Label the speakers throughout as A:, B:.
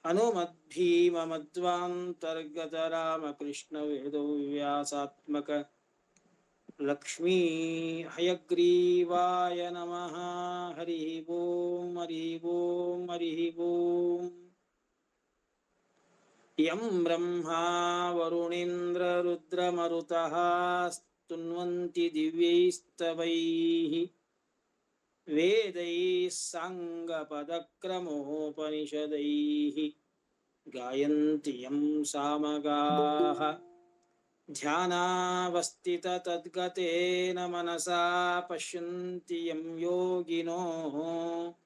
A: ಹನುಮದ್ಭೀಮಮಧ್ವಾಂತರ್ಗತ ರಾಮಕೃಷ್ಣ ವೇದೋ ವ್ಯಾಸಾತ್ಮಕ ಲಕ್ಷ್ಮೀ ಹಯಗ್ರೀವಾಯ ನಮಃ. ಹರಿ ಓಂ ಹರಿ ಓಂ ಹರಿ ಓಂ. ಯಂ ಬ್ರಹ್ಮಾ ವರುಣೇಂದ್ರ ರುದ್ರಮರುತಃ ಸ್ತುನ್ವಂತಿ ದಿವ್ಯೈಸ್ತವೈಃ ವೇದೈಃ ಸಾಂಗಪದಕ್ರಮೋಪನಿಷದೈಃ ಗಾಯಂತಿ ಯಂ ಸಾಮಗಾಃ. ಧ್ಯಾನಾವಸ್ಥಿತತದ್ಗತೇನ ಮನಸಾ ಪಶ್ಯಂತಿ ಯಂ ಯೋಗಿನೋ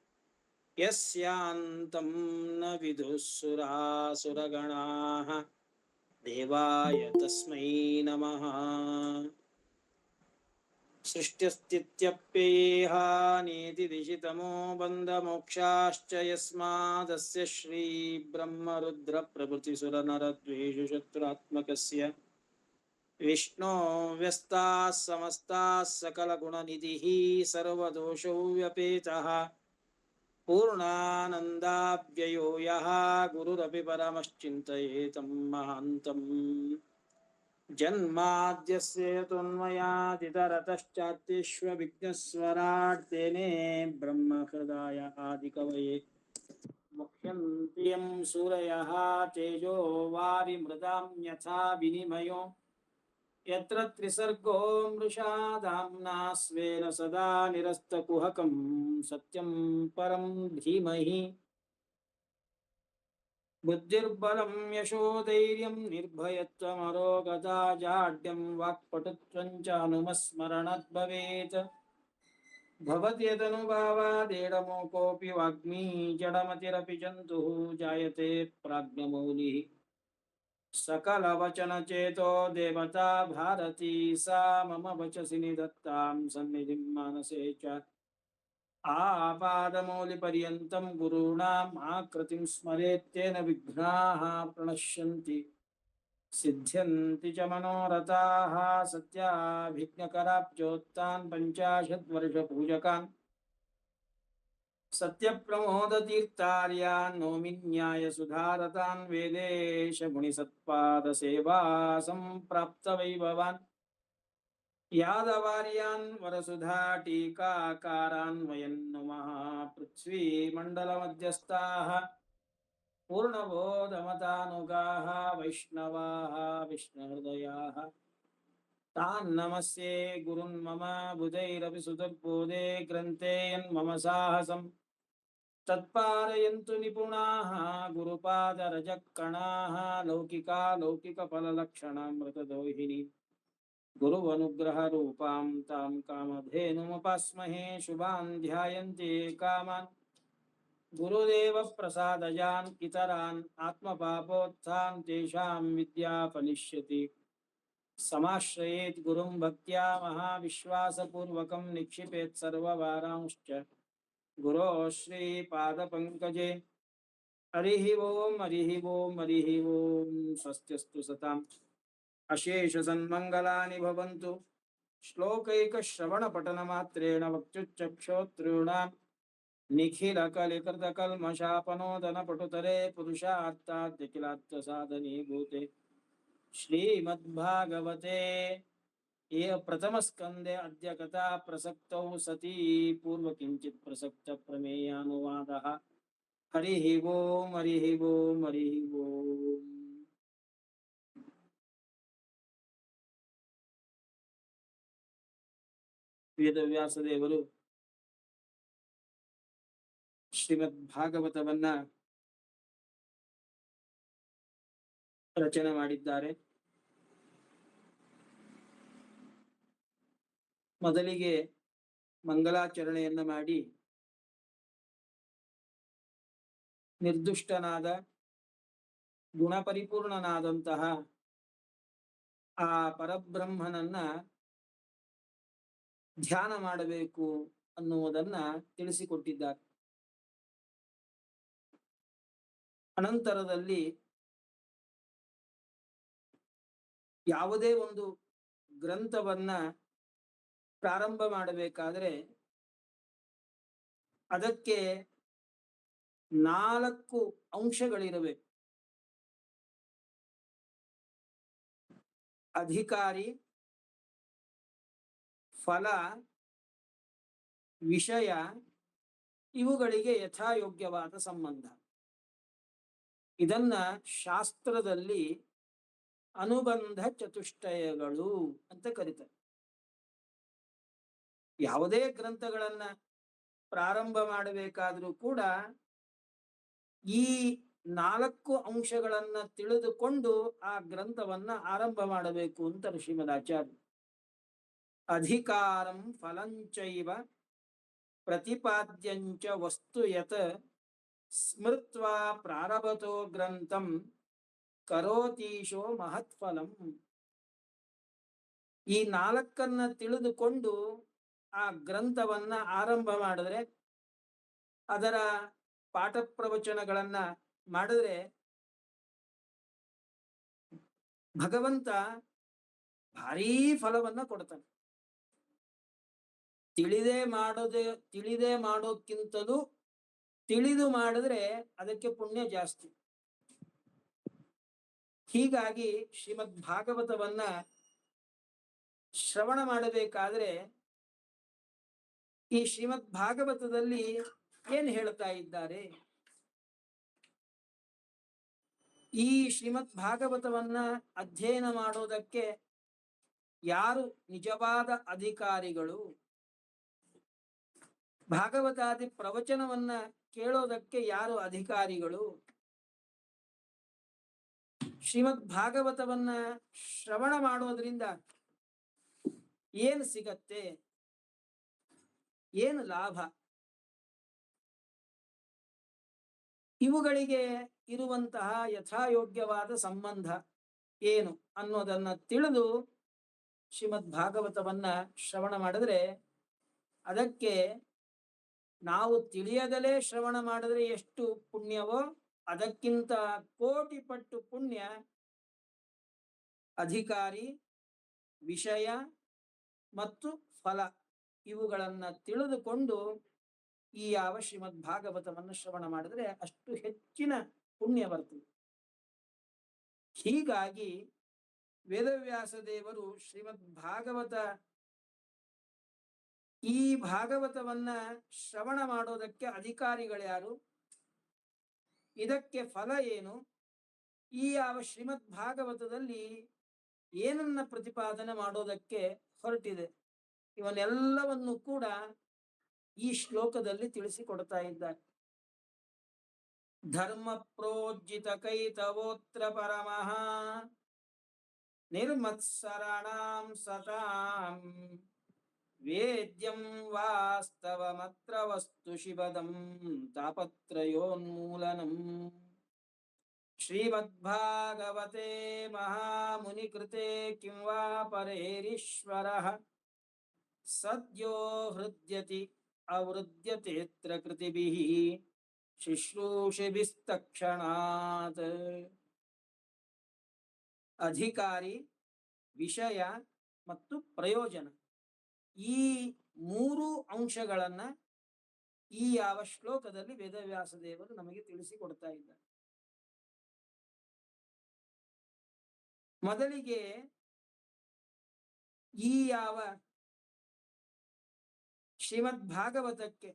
A: ಯಸ್ಯಾಂತಂ ನ ವಿದುಃ ಸುರಾಸುರಗಣಾಃ ದೇವಾಯ ತಸ್ಮೈ ನಮಃ. ಸೃಷ್ಟ್ಯಸ್ಥಿತ್ಯಪ್ಯಯೇಹ ನೇತಿದಿಶಿತಮೋ ಬಂಧಮೋಕ್ಷಾಶ್ಚ ಯಸ್ಮಾದಸ್ಯ ಶ್ರೀ ಬ್ರಹ್ಮರುದ್ರ ಪ್ರಭೃತಿಸುರನರದ್ವೇಷ ಶತ್ರುತ್ಮಕಸ್ಯ ವಿಷ್ಣೋ ವ್ಯಸ್ತಾಃ ಸಮಸ್ತಾಃ ಸಕಲಗುಣನಿಧಿಃ ಸರ್ವದೋಷೋ ವ್ಯಪೇತಃ ಪೂರ್ಣಾನಂದಾವ್ಯಯೋ ಯಃ ಗುರುರಪಿ ಪರಮಶ್ಚಿಂತಯೇತಂ ಮಹಾಂತಂ. ಜನ್ಮಾದ್ಯಸ್ಯ ಯತೋನ್ಮಯಾದಿತರತಶ್ಚಾರ್ತೆಷ್ವವಿಘ್ನಸ್ವರಾಟ್ ತೇನೇ ಬ್ರಹ್ಮಹೃದಾಯ ಆದಿಕವಯೇ ಮುಹ್ಯಂತಿ ಯಂ ಸೂರಯಃ ತೇಜೋ ವಾರಿಮೃದಾಂ ಯಥಾ ವಿನಿಮಯೋ ಯತ್ರ ತ್ರಿಸರ್ಗೋ ಮೃಷಾ ಧಾಮ್ನಾ ಸ್ವೇನ ಸದಾ ನಿರಸ್ತಕುಹಕಂ ಸತ್ಯಂ ಪರಂ ಧೀಮಹಿ. ಬುದ್ಧಿರ್ಬಲಂ ಯಶೋಧೈರ್ಯಂ ನಿರ್ಭಯತ್ವಮರೋಗತಾ ಜಾಡ್ಯಂ ವಾಕ್ಪಟುತ್ವಂ ಚ ಹನುಮಸ್ಮರಣಾತ್ ಭವೇತ್. ಭವತ್ಯದನುಭಾವಾದೇಡಮೋಕೋऽಪಿ ವಾಗ್ಮೀ ಜಡಮತಿರಪಿ ಜಂತುಃ ಜಾಯತೆ ಪ್ರಾಜ್ಞಮೌಲಿಃ. सकलवचनचेतो देवता भारती सा मम वचसि निधत्तां सन्निधिं मानसे च. आपादमौलिपर्यन्तं गुरूणाम् आकृतिं स्मरेत्तेन विघ्नाः प्रणश्यन्ति सिद्ध्यन्ति च मनोरथाः. सत्याभिज्ञकराब्जोत्तान् पञ्चाशद्वर्षपूजकान् सत्यप्रमोदतीर्थार्यान् नौमि न्यायसुधारतान्. वेदेशमुनिसत्पादसेवा सम्प्राप्तवैभवान् यादवार्यान् वरसुधा टीकाकारान् वयं नुमः. पृथ्वीमण्डलमध्यस्थाः पूर्णबोधमतानुगाः वैष्णवाः विष्णुहृदयाः तान् नमस्ये गुरुन् मम. बुधैरपि सुदुर्बोधे ग्रन्थे यन्मम साहसम् तत्पारयन्तु निपुणाः गुरुपादरजकणाः. लौकिका लौकिकफललक्षणामृतदोहिनी गुरुवनुग्रहरूपां तां कामधेनुमुपास्महे. शुभान् ध्यायन्ति कामान् गुरुदेवप्रसादजान् इतरान् आत्मपापोत्थान् तेषां विद्या फलिष्यति. समाश्रयेत् गुरुं भक्त्या महाविश्वासपूर्वकं निक्षिपेत् सर्वभारांश्च गुरोः श्रीपादपङ्कजे. हरिः ओं हरिः ओं हरिः ओं. स्वस्त्यस्तु सताम् अशेषसन्मङ्गलानि भवन्तु. श्लोकैकश्रवणपठनमात्रेण वक्षुश्चक्षोत्तॄणां निखिलकलिकृतकल्मषापनोदनपटुतरे पुरुषार्थाद्यखिलार्थसाधनीभूते श्रीमद्भागवते ये प्रथमस्कन्धे अद्य कथा प्रसक्तौ सती पूर्व किञ्चित् प्रसक्त प्रमेयानुवादः. हरिः ओं हरिः ओं हरिः ओं. ವೇದವ್ಯಾಸದೇವರು ಶ್ರೀಮದ್ಭಾಗವತವನ್ನ ರಚನೆ ಮಾಡಿದ್ದಾರೆ. ಮೊದಲಿಗೆ ಮಂಗಲಾಚರಣೆಯನ್ನ ಮಾಡಿ ನಿರ್ದುಷ್ಟನಾದ ಗುಣಪರಿಪೂರ್ಣನಾದಂತಹ ಆ ಪರಬ್ರಹ್ಮನನ್ನ ಧ್ಯಾನ ಮಾಡಬೇಕು ಅನ್ನುವುದನ್ನ ತಿಳಿಸಿಕೊಟ್ಟಿದ್ದಾರೆ. ಅನಂತರದಲ್ಲಿ ಯಾವುದೇ ಒಂದು ಗ್ರಂಥವನ್ನ ಪ್ರಾರಂಭ ಮಾಡಬೇಕಾದ್ರೆ ಅದಕ್ಕೆ 4 ಅಂಶಗಳಿರಬೇಕು. ಅಧಿಕಾರಿ, ಫಲ, ವಿಷಯ ಇವುಗಳಿಗೆ ಯಥಾಯೋಗ್ಯವಾದ ಸಂಬಂಧ. ಇದನ್ನ ಶಾಸ್ತ್ರದಲ್ಲಿ ಅನುಬಂಧ ಚತುಷ್ಟಯಗಳು ಅಂತ ಕರೀತಾರೆ. ಯಾವುದೇ ಗ್ರಂಥಗಳನ್ನ ಪ್ರಾರಂಭ ಮಾಡಬೇಕಾದ್ರೂ ಕೂಡ ಈ 4 ಅಂಶಗಳನ್ನ ತಿಳಿದುಕೊಂಡು ಆ ಗ್ರಂಥವನ್ನ ಆರಂಭ ಮಾಡಬೇಕು ಅಂತ ಶ್ರೀಮದಾಚಾರ್ಯ. ಅಧಿಕಾರಂ ಫಲಂಚೈವ ಪ್ರತಿಪಾದ್ಯಂಚ ವಸ್ತು ಯತ್ ಸ್ಮೃತ್ವಾ ಪ್ರಾರಭತೋ ಗ್ರಂಥಂ ಕರೋತೀಶೋ ಮಹತ್ಫಲಂ. ಈ 4 ತಿಳಿದುಕೊಂಡು ಆ ಗ್ರಂಥವನ್ನ ಆರಂಭ ಮಾಡಿದ್ರೆ, ಅದರ ಪಾಠ ಪ್ರವಚನಗಳನ್ನ ಮಾಡಿದ್ರೆ ಭಗವಂತ ಭಾರೀ ಫಲವನ್ನ ಕೊಡ್ತಾನೆ. ತಿಳಿದೇ ಮಾಡೋಕ್ಕಿಂತಲೂ ತಿಳಿದು ಮಾಡಿದ್ರೆ ಅದಕ್ಕೆ ಪುಣ್ಯ ಜಾಸ್ತಿ. ಹೀಗಾಗಿ ಶ್ರೀಮದ್ ಭಾಗವತವನ್ನ ಶ್ರವಣ ಮಾಡಬೇಕಾದ್ರೆ ಈ ಶ್ರೀಮದ್ ಭಾಗವತದಲ್ಲಿ ಏನ್ ಹೇಳ್ತಾ ಇದ್ದಾರೆ, ಈ ಶ್ರೀಮದ್ ಭಾಗವತವನ್ನ ಅಧ್ಯಯನ ಮಾಡೋದಕ್ಕೆ ಯಾರು ನಿಜವಾದ ಅಧಿಕಾರಿಗಳು, ಭಾಗವತಾದಿ ಪ್ರವಚನವನ್ನ ಕೇಳೋದಕ್ಕೆ ಯಾರು ಅಧಿಕಾರಿಗಳು, ಶ್ರೀಮದ್ ಭಾಗವತವನ್ನ ಶ್ರವಣ ಮಾಡೋದ್ರಿಂದ ಏನು ಸಿಗತ್ತೆ, ಏನು ಲಾಭ, ಇವುಗಳಿಗೆ ಇರುವಂತಹ ಯಥಾಯೋಗ್ಯವಾದ ಸಂಬಂಧ ಏನು ಅನ್ನೋದನ್ನ ತಿಳಿದು ಶ್ರೀಮದ್ ಭಾಗವತವನ್ನ ಶ್ರವಣ ಮಾಡಿದ್ರೆ, ಅದಕ್ಕೆ ನಾವು ತಿಳಿಯದಲೇ ಶ್ರವಣ ಮಾಡಿದ್ರೆ ಎಷ್ಟು ಪುಣ್ಯವೋ ಅದಕ್ಕಿಂತ ಕೋಟಿ ಪಟ್ಟು ಪುಣ್ಯ ಅಧಿಕಾರಿ, ವಿಷಯ ಮತ್ತು ಫಲ ಇವುಗಳನ್ನ ತಿಳಿದುಕೊಂಡು ಈ ಯಾವ ಶ್ರೀಮದ್ ಭಾಗವತವನ್ನು ಶ್ರವಣ ಮಾಡಿದ್ರೆ ಅಷ್ಟು ಹೆಚ್ಚಿನ ಪುಣ್ಯ ಬರ್ತದೆ. ಹೀಗಾಗಿ ವೇದವ್ಯಾಸ ದೇವರು ಶ್ರೀಮದ್ ಭಾಗವತ ಈ ಭಾಗವತವನ್ನ ಶ್ರವಣ ಮಾಡೋದಕ್ಕೆ ಅಧಿಕಾರಿಗಳ್ಯಾರು, ಇದಕ್ಕೆ ಫಲ ಏನು, ಈ ಯಾವ ಶ್ರೀಮದ್ ಭಾಗವತದಲ್ಲಿ ಏನನ್ನ ಪ್ರತಿಪಾದನೆ ಮಾಡೋದಕ್ಕೆ ಹೊರಟಿದೆ, ಇವನ್ನೆಲ್ಲವನ್ನು ಕೂಡ ಈ ಶ್ಲೋಕದಲ್ಲಿ ತಿಳಿಸಿಕೊಡ್ತಾ ಇದ್ದಾರೆ. ಧರ್ಮ ಪ್ರೋಜ್ಜಿತ ಕೈತವೋತ್ರ ಪರಮಃ ನಿರ್ಮತ್ಸರಣಾಂ ಸತಾಂ ವೇದ್ಯಂ ವಾಸ್ತವಮತ್ರ ವಸ್ತು ಶಿವದಂ ತಾಪತ್ರಯೋನ್ಮೂಲನಂ. ಶ್ರೀಮದ್ಭಾಗವತೆ ಮಹಾಮುನಿಕೃತೆ ಕಿಂ ವಾ ಪರೇರೀಶ್ವರಃ ಸದ್ಯೋ ಹೃದ್ಯತಿ ಅವೃದ್ಯತೇತ್ರ ಕೃತಿಭಿಃ ಶುಶ್ರೂಷಿಭಿಸ್ತಕ್ಷಣಾತ್. ಅಧಿಕಾರಿ, ವಿಷಯ ಮತ್ತು ಪ್ರಯೋಜನ ಈ 3 ಅಂಶಗಳನ್ನ ಈ ಯಾವ ಶ್ಲೋಕದಲ್ಲಿ ವೇದವ್ಯಾಸ ದೇವರು ನಮಗೆ ತಿಳಿಸಿಕೊಡ್ತಾ ಇದ್ದಾರೆ. ಮೊದಲಿಗೆ ಈ ಯಾವ ಶ್ರೀಮದ್ ಭಾಗವತಕ್ಕೆ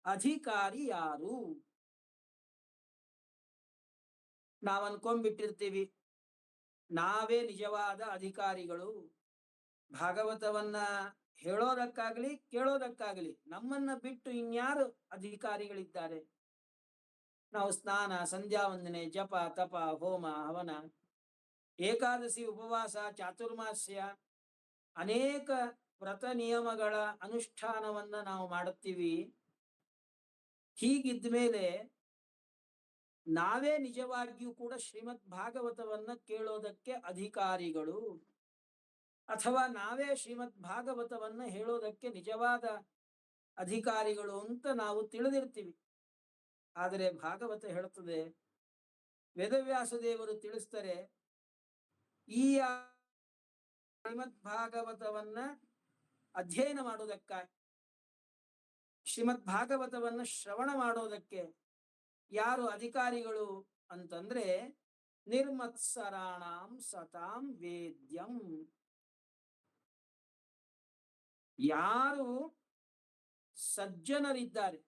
A: ಅಧಿಕಾರಿ ಯಾರು? ನಾವು ಅನ್ಕೊಂಡ್ಬಿಟ್ಟಿರ್ತೀವಿ ನಾವೇ ನಿಜವಾದ ಅಧಿಕಾರಿಗಳು, ಭಾಗವತವನ್ನ ಹೇಳೋದಕ್ಕಾಗ್ಲಿ ಕೇಳೋದಕ್ಕಾಗ್ಲಿ ನಮ್ಮನ್ನ ಬಿಟ್ಟು ಇನ್ಯಾರು ಅಧಿಕಾರಿಗಳಿದ್ದಾರೆ? ನಾವು ಸ್ನಾನ, ಸಂಧ್ಯಾ ವಂದನೆ, ಜಪ, ತಪ, ಹೋಮ, ಹವನ, ಏಕಾದಶಿ, ಉಪವಾಸ, ಚಾತುರ್ಮಾಸ್ಯ, ಅನೇಕ ವ್ರತ ನಿಯಮಗಳ ಅನುಷ್ಠಾನವನ್ನ ನಾವು ಮಾಡುತ್ತೀವಿ. ಹೀಗಿದ್ಮೇಲೆ ನಾವೇ ನಿಜವಾಗಿಯೂ ಕೂಡ ಶ್ರೀಮದ್ ಭಾಗವತವನ್ನ ಕೇಳೋದಕ್ಕೆ ಅಧಿಕಾರಿಗಳು, ಅಥವಾ ನಾವೇ ಶ್ರೀಮದ್ ಭಾಗವತವನ್ನ ಹೇಳೋದಕ್ಕೆ ನಿಜವಾದ ಅಧಿಕಾರಿಗಳು ಅಂತ ನಾವು ತಿಳಿದಿರ್ತೀವಿ. ಆದರೆ ಭಾಗವತ ಹೇಳುತ್ತದೆ, ವೇದವ್ಯಾಸ ದೇವರು ತಿಳಿಸ್ತಾರೆ, ಈ ಶ್ರೀಮದ್ ಭಾಗವತವನ್ನ ಅಧ್ಯಯನ ಮಾಡುವುದಕ್ಕಾಗಿ ಶ್ರೀಮದ್ ಭಾಗವತವನ್ನ ಶ್ರವಣ ಮಾಡೋದಕ್ಕೆ ಯಾರು ಅಧಿಕಾರಿಗಳು ಅಂತಂದ್ರೆ ನಿರ್ಮತ್ಸರಾಣಾಂ ಸತಾಂ ವೇದ್ಯಂ. ಯಾರು ಸಜ್ಜನರಿದ್ದಾರೆ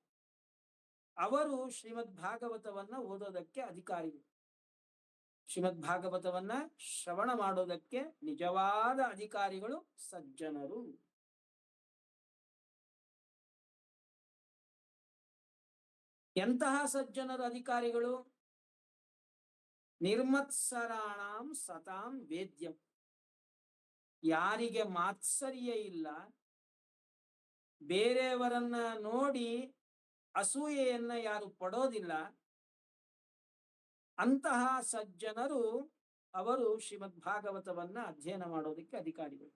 A: ಅವರು ಶ್ರೀಮದ್ ಭಾಗವತವನ್ನ ಓದೋದಕ್ಕೆ ಅಧಿಕಾರಿಗಳು. ಶ್ರೀಮದ್ ಭಾಗವತವನ್ನ ಶ್ರವಣ ಮಾಡೋದಕ್ಕೆ ನಿಜವಾದ ಅಧಿಕಾರಿಗಳು ಸಜ್ಜನರು. ಎಂತಹ ಸಜ್ಜನರು ಅಧಿಕಾರಿಗಳು? ನಿರ್ಮತ್ಸರಾಣಾಂ ಸತಾಂ ವೇದ್ಯಂ. ಯಾರಿಗೆ ಮಾತ್ಸರ್ಯ ಇಲ್ಲ, ಬೇರೆಯವರನ್ನ ನೋಡಿ ಅಸೂಯೆಯನ್ನ ಯಾರು ಪಡೋದಿಲ್ಲ, ಅಂತಹ ಸಜ್ಜನರು ಅವರು ಶ್ರೀಮದ್ ಭಾಗವತವನ್ನ ಅಧ್ಯಯನ ಮಾಡೋದಕ್ಕೆ ಅಧಿಕಾರಿಗಳು.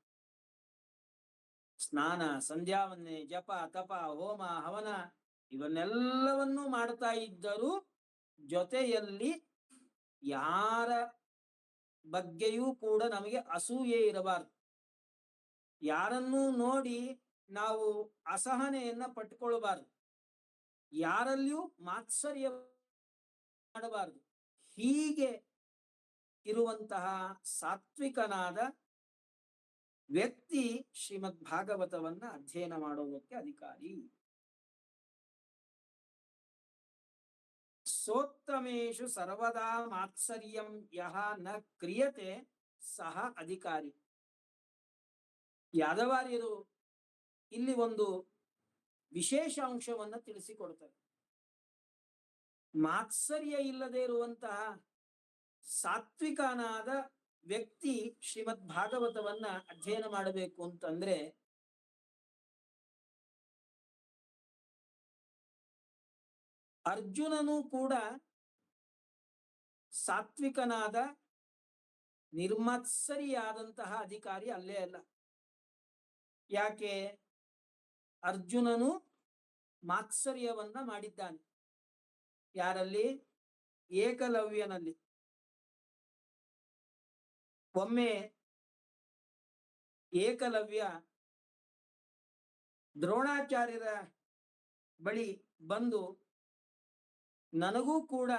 A: ಸ್ನಾನ, ಸಂಧ್ಯಾವನ್ನೇ, ಜಪ, ತಪ, ಹೋಮ, ಹವನ ಇವನ್ನೆಲ್ಲವನ್ನೂ ಮಾಡ್ತಾ ಇದ್ದರೂ ಜೊತೆಯಲ್ಲಿ ಯಾರ ಬಗ್ಗೆಯೂ ಕೂಡ ನಮಗೆ ಅಸೂಯೆ ಇರಬಾರದು. ಯಾರನ್ನೂ ನೋಡಿ ನಾವು ಅಸಹನೆಯನ್ನ ಪಟ್ಕೊಳ್ಬಾರದು, ಯಾರಲ್ಲಿಯೂ ಮಾತ್ಸರ್ಯ ಮಾಡಬಾರದು. ಹೀಗೆ ಇರುವಂತಹ ಸಾತ್ವಿಕನಾದ ವ್ಯಕ್ತಿ ಶ್ರೀಮದ್ ಭಾಗವತವನ್ನ ಅಧ್ಯಯನ ಮಾಡೋದಕ್ಕೆ ಅಧಿಕಾರಿ. ಸೋತ್ತಮೇಶು ಸರ್ವದಾ ಮಾತ್ಸರ್ಯಂ ಯಹ ನ ಕ್ರಿಯತೆ ಸಹ ಅಧಿಕಾರಿ. ಯಾದವಾರ್ಯರು ಇಲ್ಲಿ ಒಂದು ವಿಶೇಷ ಅಂಶವನ್ನ ತಿಳಿಸಿಕೊಡ್ತಾರೆ. ಮಾತ್ಸರ್ಯ ಇಲ್ಲದೆ ಇರುವಂತಹ ಸಾತ್ವಿಕನಾದ ವ್ಯಕ್ತಿ ಶ್ರೀಮದ್ ಭಾಗವತವನ್ನ ಅಧ್ಯಯನ ಮಾಡಬೇಕು ಅಂತಂದ್ರೆ ಅರ್ಜುನನು ಕೂಡ ಸಾತ್ವಿಕನಾದ ನಿರ್ಮತ್ಸರಿಯಾದಂತಹ ಅಧಿಕಾರಿ ಅಲ್ಲೇ ಅಲ್ಲ. ಯಾಕೆ? ಅರ್ಜುನನು ಮಾತ್ಸರ್ಯವನ್ನ ಮಾಡಿದ್ದಾನೆ. ಯಾರಲ್ಲಿ? ಏಕಲವ್ಯನಲ್ಲಿ. ಒಮ್ಮೆ ಏಕಲವ್ಯ ದ್ರೋಣಾಚಾರ್ಯರ ಬಳಿ ಬಂದು ನನಗೂ ಕೂಡ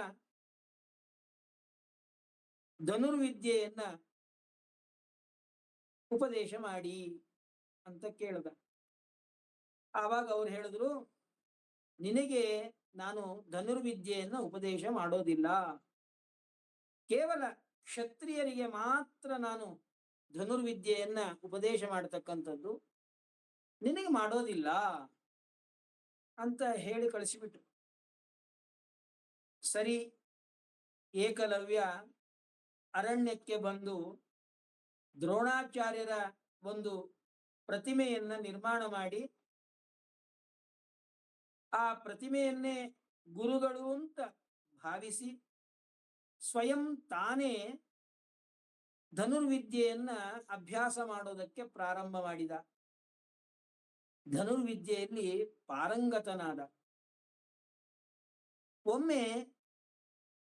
A: ಧನುರ್ವಿದ್ಯೆಯನ್ನ ಉಪದೇಶ ಮಾಡಿ ಅಂತ ಕೇಳಿದ. ಆವಾಗ ಅವ್ರು ಹೇಳಿದ್ರು, ನಿನಗೆ ನಾನು ಧನುರ್ವಿದ್ಯೆಯನ್ನ ಉಪದೇಶ ಮಾಡೋದಿಲ್ಲ, ಕೇವಲ ಕ್ಷತ್ರಿಯರಿಗೆ ಮಾತ್ರ ನಾನು ಧನುರ್ವಿದ್ಯೆಯನ್ನ ಉಪದೇಶ ಮಾಡತಕ್ಕಂಥದ್ದು, ನಿನಗೆ ಮಾಡೋದಿಲ್ಲ ಅಂತ ಹೇಳಿ ಕಳಿಸಿಬಿಟ್ರು. ಸರಿ, ಏಕಲವ್ಯ ಅರಣ್ಯಕ್ಕೆ ಬಂದು ದ್ರೋಣಾಚಾರ್ಯರ ಒಂದು ಪ್ರತಿಮೆಯನ್ನ ನಿರ್ಮಾಣ ಮಾಡಿ ಆ ಪ್ರತಿಮೆಯನ್ನೇ ಗುರುಗಳು ಅಂತ ಭಾವಿಸಿ ಸ್ವಯಂ ತಾನೇ ಧನುರ್ವಿದ್ಯೆಯನ್ನ ಅಭ್ಯಾಸ ಮಾಡೋದಕ್ಕೆ ಪ್ರಾರಂಭ ಮಾಡಿದ. ಧನುರ್ವಿದ್ಯೆಯಲ್ಲಿ ಪಾರಂಗತನಾದ. ಒಮ್ಮೆ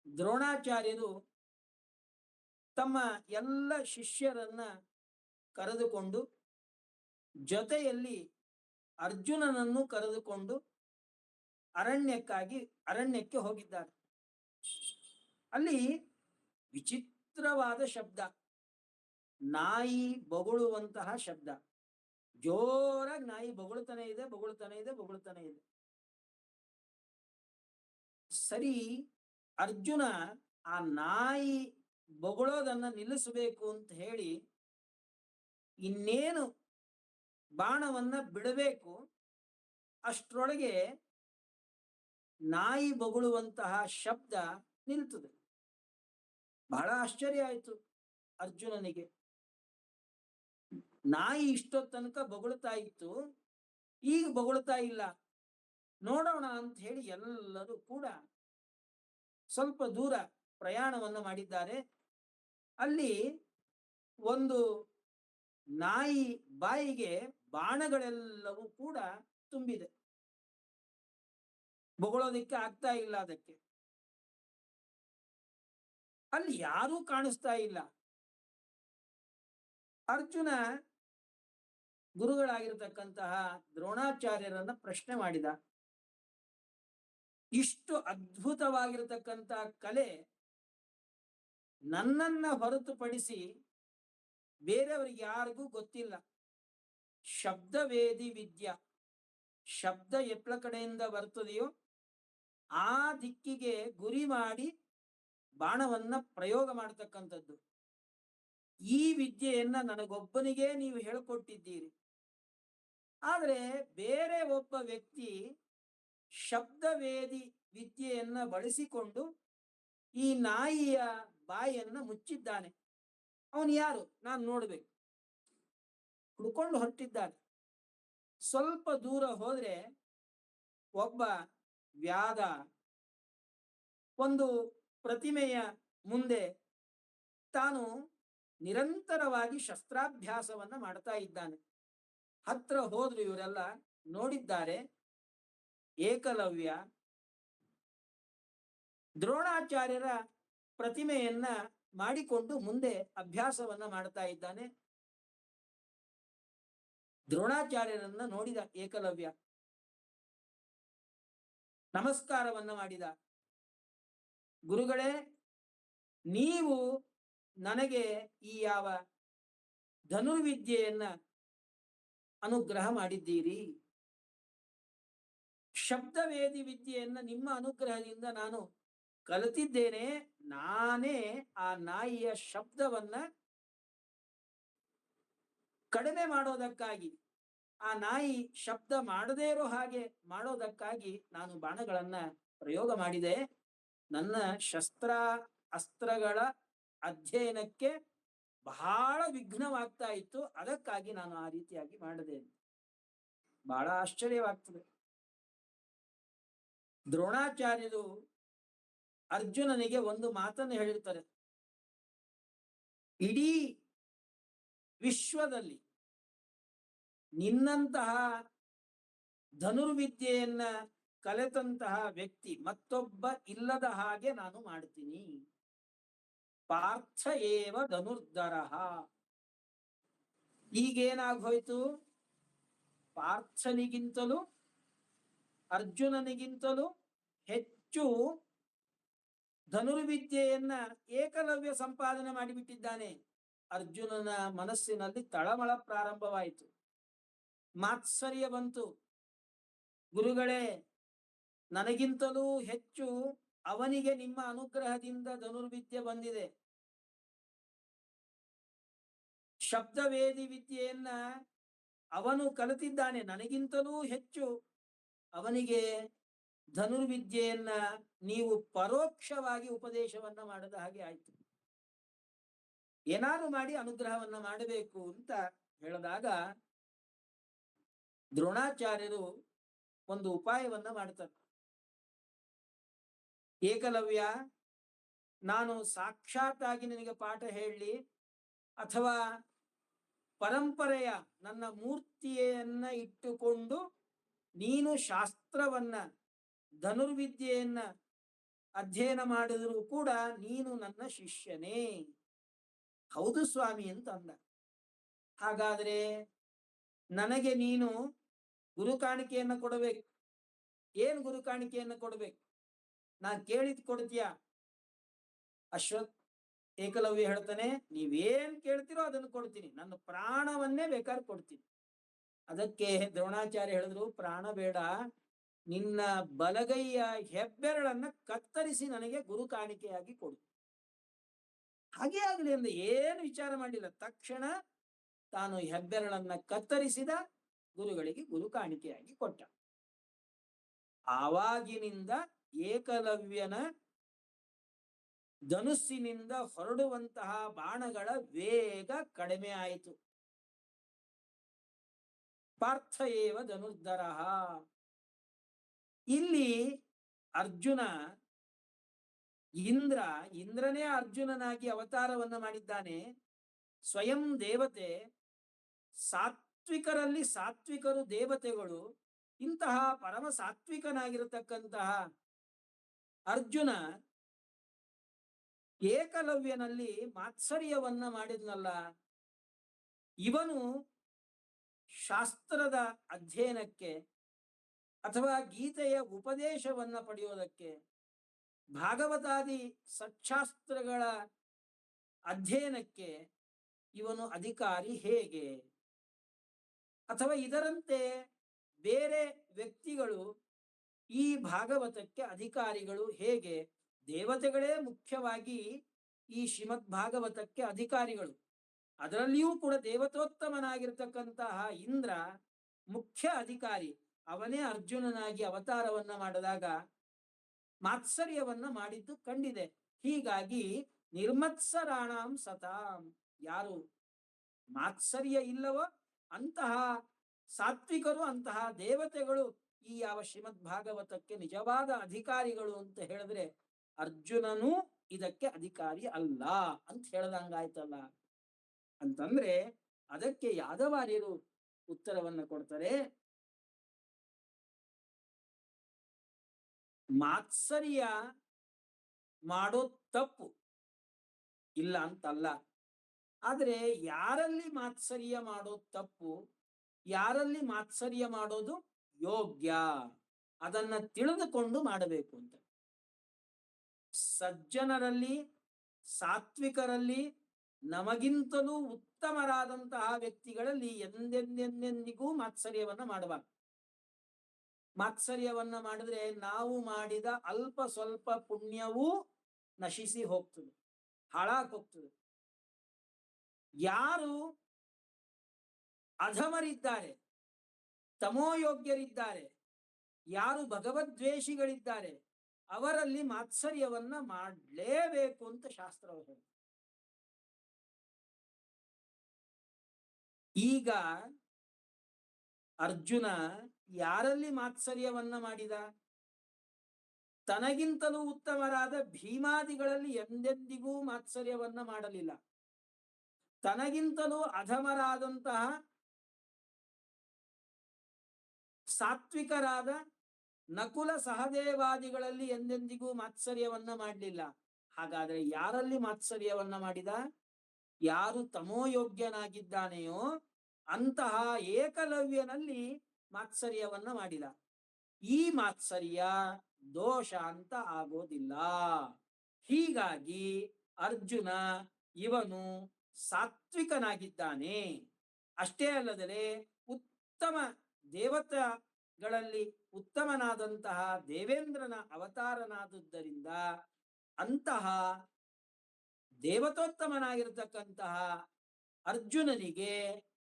A: ದ್ರೋಣಾಚಾರ್ಯರು ತಮ್ಮ ಎಲ್ಲ ಶಿಷ್ಯರನ್ನ ಕರೆದುಕೊಂಡು ಜೊತೆಯಲ್ಲಿ ಅರ್ಜುನನನ್ನು ಕರೆದುಕೊಂಡು ಅರಣ್ಯಕ್ಕೆ ಹೋಗಿದ್ದಾರೆ. ಅಲ್ಲಿ ವಿಚಿತ್ರವಾದ ಶಬ್ದ, ನಾಯಿ ಬೊಗಳುವಂತಹ ಶಬ್ದ. ಜೋರಾಗಿ ನಾಯಿ ಬೊಗಳುತ್ತಾನೆ ಇದೆ. ಸರಿ, ಅರ್ಜುನ ಆ ನಾಯಿ ಬೊಗಳೋದನ್ನ ನಿಲ್ಲಿಸಬೇಕು ಅಂತ ಹೇಳಿ ಇನ್ನೇನು ಬಾಣವನ್ನ ಬಿಡಬೇಕು, ಅಷ್ಟರೊಳಗೆ ನಾಯಿ ಬೊಗಳುವಂತಹ ಶಬ್ದ ನಿಲ್ತದೆ. ಬಹಳ ಆಶ್ಚರ್ಯ ಆಯ್ತು ಅರ್ಜುನನಿಗೆ. ನಾಯಿ ಇಷ್ಟೊತ್ತ ತನಕ ಬೊಗಳುತ್ತಾ ಇತ್ತು, ಈಗ ಬೊಗಳುತ್ತಾ ಇಲ್ಲ, ನೋಡೋಣ ಅಂತ ಹೇಳಿ ಎಲ್ಲರೂ ಕೂಡ ಸ್ವಲ್ಪ ದೂರ ಪ್ರಯಾಣವನ್ನು ಮಾಡಿದ್ದಾರೆ. ಅಲ್ಲಿ ಒಂದು ನಾಯಿ ಬಾಯಿಗೆ ಬಾಣಗಳೆಲ್ಲವೂ ಕೂಡ ತುಂಬಿದೆ, ಬೊಗಳೋದಿಕ್ಕೆ ಆಗ್ತಾ ಇಲ್ಲ ಅದಕ್ಕೆ. ಅಲ್ಲಿ ಯಾರೂ ಕಾಣಿಸ್ತಾ ಇಲ್ಲ. ಅರ್ಜುನ ಗುರುಗಳಾಗಿರ್ತಕ್ಕಂತಹ ದ್ರೋಣಾಚಾರ್ಯರನ್ನ ಪ್ರಶ್ನೆ ಮಾಡಿದ. ಇಷ್ಟು ಅದ್ಭುತವಾಗಿರತಕ್ಕಂತಹ ಕಲೆ ನನ್ನನ್ನ ಹೊರತುಪಡಿಸಿ ಬೇರೆಯವರಿಗೆ ಯಾರಿಗೂ ಗೊತ್ತಿಲ್ಲ. ಶಬ್ದವೇದಿ ವಿದ್ಯಾ, ಶಬ್ದ ಎಟ್ಲ ಕಡೆಯಿಂದ ಬರ್ತದೆಯೋ ಆ ದಿಕ್ಕಿಗೆ ಗುರಿ ಮಾಡಿ ಬಾಣವನ್ನ ಪ್ರಯೋಗ ಮಾಡತಕ್ಕಂಥದ್ದು. ಈ ವಿದ್ಯೆಯನ್ನ ನನಗೊಬ್ಬನಿಗೆ ನೀವು ಹೇಳಿಕೊಟ್ಟಿದ್ದೀರಿ. ಆದರೆ ಬೇರೆ ಒಬ್ಬ ವ್ಯಕ್ತಿ ಶಬ್ದವೇದಿ ವಿದ್ಯೆಯನ್ನ ಬಳಸಿಕೊಂಡು ಈ ನಾಯಿಯ ಬಾಯಿಯನ್ನ ಮುಚ್ಚಿದ್ದಾನೆ. ಅವನು ಯಾರು? ನಾನು ನೋಡ್ಬೇಕು. ಹುಡ್ಕೊಂಡು ಹೊರಟಿದ್ದಾನೆ. ಸ್ವಲ್ಪ ದೂರ ಹೋದ್ರೆ ಒಬ್ಬ ವ್ಯಾಧ ಒಂದು ಪ್ರತಿಮೆಯ ಮುಂದೆ ತಾನು ನಿರಂತರವಾಗಿ ಶಸ್ತ್ರಾಭ್ಯಾಸವನ್ನ ಮಾಡ್ತಾ ಇದ್ದಾನೆ. ಹತ್ರ ಹೋದ್ರು ಇವರೆಲ್ಲ ನೋಡಿದ್ದಾರೆ. ಏಕಲವ್ಯ ದ್ರೋಣಾಚಾರ್ಯರ ಪ್ರತಿಮೆಯನ್ನ ಮಾಡಿಕೊಂಡು ಮುಂದೆ ಅಭ್ಯಾಸವನ್ನ ಮಾಡ್ತಾ ಇದ್ದಾನೆ. ದ್ರೋಣಾಚಾರ್ಯರನ್ನ ನೋಡಿದ ಏಕಲವ್ಯ, ನಮಸ್ಕಾರವನ್ನ ಮಾಡಿದ. ಗುರುಗಳೇ, ನೀವು ನನಗೆ ಈ ಯಾವ ಧನುರ್ವಿದ್ಯೆಯನ್ನ ಅನುಗ್ರಹ ಮಾಡಿದ್ದೀರಿ. ಶಬ್ದವೇದಿ ವಿದ್ಯೆಯನ್ನ ನಿಮ್ಮ ಅನುಗ್ರಹದಿಂದ ನಾನು ಕಲಿತಿದ್ದೇನೆ. ನಾನೇ ಆ ನಾಯಿಯ ಶಬ್ದವನ್ನ ಕಡಿಮೆ ಮಾಡೋದಕ್ಕಾಗಿ, ಆ ನಾಯಿ ಶಬ್ದ ಮಾಡದೇ ಇರೋ ಹಾಗೆ ಮಾಡೋದಕ್ಕಾಗಿ ನಾನು ಬಾಣಗಳನ್ನ ಪ್ರಯೋಗ ಮಾಡಿದೆ. ನನ್ನ ಶಸ್ತ್ರ ಅಸ್ತ್ರಗಳ ಅಧ್ಯಯನಕ್ಕೆ ಬಹಳ ವಿಘ್ನವಾಗ್ತಾ ಇತ್ತು, ಅದಕ್ಕಾಗಿ ನಾನು ಆ ರೀತಿಯಾಗಿ ಮಾಡಿದೆ. ಬಹಳ ಆಶ್ಚರ್ಯವಾಗ್ತದೆ. ದ್ರೋಣಾಚಾರ್ಯರು ಅರ್ಜುನನಿಗೆ ಒಂದು ಮಾತನ್ನು ಹೇಳಿರ್ತಾರೆ. ಇಡೀ ವಿಶ್ವದಲ್ಲಿ ನಿನ್ನಂತಹ ಧನುರ್ವಿದ್ಯೆಯನ್ನ ಕಲಿತಂತಹ ವ್ಯಕ್ತಿ ಮತ್ತೊಬ್ಬ ಇಲ್ಲದ ಹಾಗೆ ನಾನು ಮಾಡ್ತೀನಿ. ಪಾರ್ಥ ಏವ ಧನುರ್ಧರಃ. ಈಗೇನಾಗೋಯ್ತು? ಪಾರ್ಥನಿಗಿಂತಲೂ ಅರ್ಜುನನಿಗಿಂತಲೂ ಹೆಚ್ಚು ಧನುರ್ವಿದ್ಯೆಯನ್ನ ಏಕಲವ್ಯ ಸಂಪಾದನೆ ಮಾಡಿಬಿಟ್ಟಿದ್ದಾನೆ. ಅರ್ಜುನನ ಮನಸ್ಸಿನಲ್ಲಿ ತಳಮಳ ಪ್ರಾರಂಭವಾಯಿತು. ಮಾತ್ಸರ್ಯ ಬಂತು. ಗುರುಗಳೇ, ನನಗಿಂತಲೂ ಹೆಚ್ಚು ಅವನಿಗೆ ನಿಮ್ಮ ಅನುಗ್ರಹದಿಂದ ಧನುರ್ವಿದ್ಯೆ ಬಂದಿದೆ. ಶಬ್ದವೇದಿ ವಿದ್ಯೆಯನ್ನ ಅವನು ಕಲಿತಿದ್ದಾನೆ. ನನಗಿಂತಲೂ ಹೆಚ್ಚು ಅವನಿಗೆ ಧನುರ್ವಿದ್ಯೆಯನ್ನ ನೀವು ಪರೋಕ್ಷವಾಗಿ ಉಪದೇಶವನ್ನ ಮಾಡದ ಹಾಗೆ ಆಯ್ತು. ಏನಾದ್ರು ಮಾಡಿ ಅನುಗ್ರಹವನ್ನ ಮಾಡಬೇಕು ಅಂತ ಹೇಳಿದಾಗ ದ್ರೋಣಾಚಾರ್ಯರು ಒಂದು ಉಪಾಯವನ್ನ ಮಾಡ್ತಾರೆ. ಏಕಲವ್ಯ, ನಾನು ಸಾಕ್ಷಾತ್ತಾಗಿ ನಿನಗೆ ಪಾಠ ಹೇಳಲಿ ಅಥವಾ ಪರಂಪರೆಯ ನನ್ನ ಮೂರ್ತಿಯನ್ನ ಇಟ್ಟುಕೊಂಡು ನೀನು ಶಾಸ್ತ್ರವನ್ನ ಧನುರ್ವಿದ್ಯೆಯನ್ನ ಅಧ್ಯಯನ ಮಾಡಿದರೂ ಕೂಡ ನೀನು ನನ್ನ ಶಿಷ್ಯನೇ. ಹೌದು ಸ್ವಾಮಿ ಅಂತ ಅಂದ. ಹಾಗಾದ್ರೆ ನನಗೆ ನೀನು ಗುರು ಕಾಣಿಕೆಯನ್ನ ಕೊಡಬೇಕು. ಏನ್ ಗುರು ಕಾಣಿಕೆಯನ್ನ ಕೊಡ್ಬೇಕು? ನಾನ್ ಕೇಳಿದ್ ಕೊಡ್ತೀಯಾ? ಏಕಲವ್ಯ ಹೇಳ್ತಾನೆ, ನೀವೇನ್ ಕೇಳ್ತೀರೋ ಅದನ್ನು ಕೊಡ್ತೀನಿ. ನನ್ನ ಪ್ರಾಣವನ್ನೇ ಬೇಕಾದ್ರೆ ಕೊಡ್ತೀನಿ. ಅದಕ್ಕೆ ದ್ರೋಣಾಚಾರ್ಯ ಹೇಳಿದ್ರು, ಪ್ರಾಣ ಬೇಡ, ನಿನ್ನ ಬಲಗೈಯ ಹೆಬ್ಬೆರಳನ್ನ ಕತ್ತರಿಸಿ ನನಗೆ ಗುರು ಕಾಣಿಕೆಯಾಗಿ ಕೊಡು. ಹಾಗೆ ಆಗಲಿ ಅಂದ್ರೆ ಏನು ವಿಚಾರ ಮಾಡಿಲ್ಲ. ತಕ್ಷಣ ತಾನು ಹೆಬ್ಬೆರಳನ್ನ ಕತ್ತರಿಸಿದ, ಗುರುಗಳಿಗೆ ಗುರು ಕಾಣಿಕೆಯಾಗಿ ಕೊಟ್ಟ. ಆವಾಗಿನಿಂದ ಏಕಲವ್ಯನ ಧನುಸ್ಸಿನಿಂದ ಹೊರಡುವಂತಹ ಬಾಣಗಳ ವೇಗ ಕಡಿಮೆ ಆಯಿತು. ಪಾರ್ಥ ಏವ ಧನುರ್ಧರಃ. ಇಲ್ಲಿ ಅರ್ಜುನ ಇಂದ್ರನೇ ಅರ್ಜುನನಾಗಿ ಅವತಾರವನ್ನ ಮಾಡಿದ್ದಾನೆ. ಸ್ವಯಂ ದೇವತೆ, ಸಾತ್ವಿಕರಲ್ಲಿ ಸಾತ್ವಿಕರು ದೇವತೆಗಳು. ಇಂತಹ ಪರಮ ಸಾತ್ವಿಕನಾಗಿರತಕ್ಕಂತಹ ಅರ್ಜುನ ಏಕಲವ್ಯನಲ್ಲಿ ಮಾತ್ಸರ್ಯವನ್ನ ಮಾಡಿದ್ನಲ್ಲ. ಇವನು ಶಾಸ್ತ್ರದ ಅಧ್ಯಯನಕ್ಕೆ ಅಥವಾ ಗೀತೆಯ ಉಪದೇಶವನ್ನ ಪಡೆಯೋದಕ್ಕೆ, ಭಾಗವತಾದಿ ಸಚ್ಚಾಸ್ತ್ರಗಳ ಅಧ್ಯಯನಕ್ಕೆ ಇವನು ಅಧಿಕಾರಿ ಹೇಗೆ? ಅಥವಾ ಇದರಂತೆ ಬೇರೆ ವ್ಯಕ್ತಿಗಳು ಈ ಭಾಗವತಕ್ಕೆ ಅಧಿಕಾರಿಗಳು ಹೇಗೆ? ದೇವತೆಗಳೇ ಮುಖ್ಯವಾಗಿ ಈ ಶ್ರೀಮದ್ ಭಾಗವತಕ್ಕೆ ಅಧಿಕಾರಿಗಳು. ಅದರಲ್ಲಿಯೂ ಕೂಡ ದೇವತೋತ್ತಮನಾಗಿರ್ತಕ್ಕಂತಹ ಇಂದ್ರ ಮುಖ್ಯ ಅಧಿಕಾರಿ. ಅವನೇ ಅರ್ಜುನನಾಗಿ ಅವತಾರವನ್ನ ಮಾಡಿದಾಗ ಮಾತ್ಸರ್ಯವನ್ನ ಮಾಡಿದ್ದು ಕಂಡಿದೆ. ಹೀಗಾಗಿ ನಿರ್ಮತ್ಸರಾಣಾಂ ಸತಾಂ, ಯಾರು ಮಾತ್ಸರ್ಯ ಇಲ್ಲವೋ ಅಂತಹ ಸಾತ್ವಿಕರು, ಅಂತಹ ದೇವತೆಗಳು ಈ ಯಾವ ಶ್ರೀಮದ್ ಭಾಗವತಕ್ಕೆ ನಿಜವಾದ ಅಧಿಕಾರಿಗಳು ಅಂತ ಹೇಳಿದ್ರೆ ಅರ್ಜುನನು ಇದಕ್ಕೆ ಅಧಿಕಾರಿ ಅಲ್ಲ ಅಂತ ಹೇಳ್ದಂಗಾಯ್ತಲ್ಲ. ಅಂತಂದ್ರೆ ಅದಕ್ಕೆ ಯಾದವಾರ್ಯರು ಉತ್ತರವನ್ನ ಕೊಡ್ತಾರೆ, ಮಾತ್ಸರ್ಯ ಮಾಡೋ ತಪ್ಪು ಇಲ್ಲ ಅಂತಲ್ಲ. ಆದ್ರೆ ಯಾರಲ್ಲಿ ಮಾತ್ಸರ್ಯ ಮಾಡೋದು ತಪ್ಪು, ಯಾರಲ್ಲಿ ಮಾತ್ಸರ್ಯ ಮಾಡೋದು ಯೋಗ್ಯ, ಅದನ್ನ ತಿಳಿದುಕೊಂಡು ಮಾಡಬೇಕು ಅಂತ. ಸಜ್ಜನರಲ್ಲಿ, ಸಾತ್ವಿಕರಲ್ಲಿ, ನಮಗಿಂತಲೂ ಉತ್ತಮರಾದಂತಹ ವ್ಯಕ್ತಿಗಳಲ್ಲಿ ಎಂದೆಂದೆಂದೆಂದಿಗೂ ಮಾತ್ಸರ್ಯವನ್ನ ಮಾಡಬಾರ್ದು. ಮಾತ್ಸರ್ಯವನ್ನ ಮಾಡಿದ್ರೆ ನಾವು ಮಾಡಿದ ಅಲ್ಪ ಸ್ವಲ್ಪ ಪುಣ್ಯವೂ ನಶಿಸಿ ಹೋಗ್ತದೆ, ಹಾಳಾಗಿ ಹೋಗ್ತದೆ. ಯಾರು ಅಧಮರಿದ್ದಾರೆ, ತಮೋಯೋಗ್ಯರಿದ್ದಾರೆ, ಯಾರು ಭಗವದ್ವೇಷಿಗಳಿದ್ದಾರೆ, ಅವರಲ್ಲಿ ಮಾತ್ಸರ್ಯವನ್ನ ಮಾಡಲೇಬೇಕು ಅಂತ ಶಾಸ್ತ್ರವು ಹೇಳಿ. ಈಗ ಅರ್ಜುನ ಯಾರಲ್ಲಿ ಮಾತ್ಸರ್ಯವನ್ನ ಮಾಡಿದ? ತನಗಿಂತಲೂ ಉತ್ತಮರಾದ ಭೀಮಾದಿಗಳಲ್ಲಿ ಎಂದೆಂದಿಗೂ ಮಾತ್ಸರ್ಯವನ್ನ ಮಾಡಲಿಲ್ಲ. ತನಗಿಂತಲೂ ಅಧಮರಾದಂತಹ ಸಾತ್ವಿಕರಾದ ನಕುಲ ಸಹದೇವಾದಿಗಳಲ್ಲಿ ಎಂದೆಂದಿಗೂ ಮಾತ್ಸರ್ಯವನ್ನ ಮಾಡಲಿಲ್ಲ. ಹಾಗಾದ್ರೆ ಯಾರಲ್ಲಿ ಮಾತ್ಸರ್ಯವನ್ನ ಮಾಡಿದ? ಯಾರು ತಮೋಯೋಗ್ಯನಾಗಿದ್ದಾನೆಯೋ ಅಂತಹ ಏಕಲವ್ಯನಲ್ಲಿ ಮಾತ್ಸರ್ಯವನ್ನ ಮಾಡಿದ. ಈ ಮಾತ್ಸರ್ಯ ದೋಷ ಅಂತ ಆಗೋದಿಲ್ಲ. ಹೀಗಾಗಿ ಅರ್ಜುನ ಇವನು ಸಾತ್ವಿಕನಾಗಿದ್ದಾನೆ. ಅಷ್ಟೇ ಅಲ್ಲದೆ ಉತ್ತಮ ದೇವತೆಗಳಲ್ಲಿ ಉತ್ತಮನಾದಂತಹ ದೇವೇಂದ್ರನ ಅವತಾರನಾದುದರಿಂದ ಅಂತಹ ದೇವತೋತ್ತಮನಾಗಿರ್ತಕ್ಕಂತಹ ಅರ್ಜುನನಿಗೆ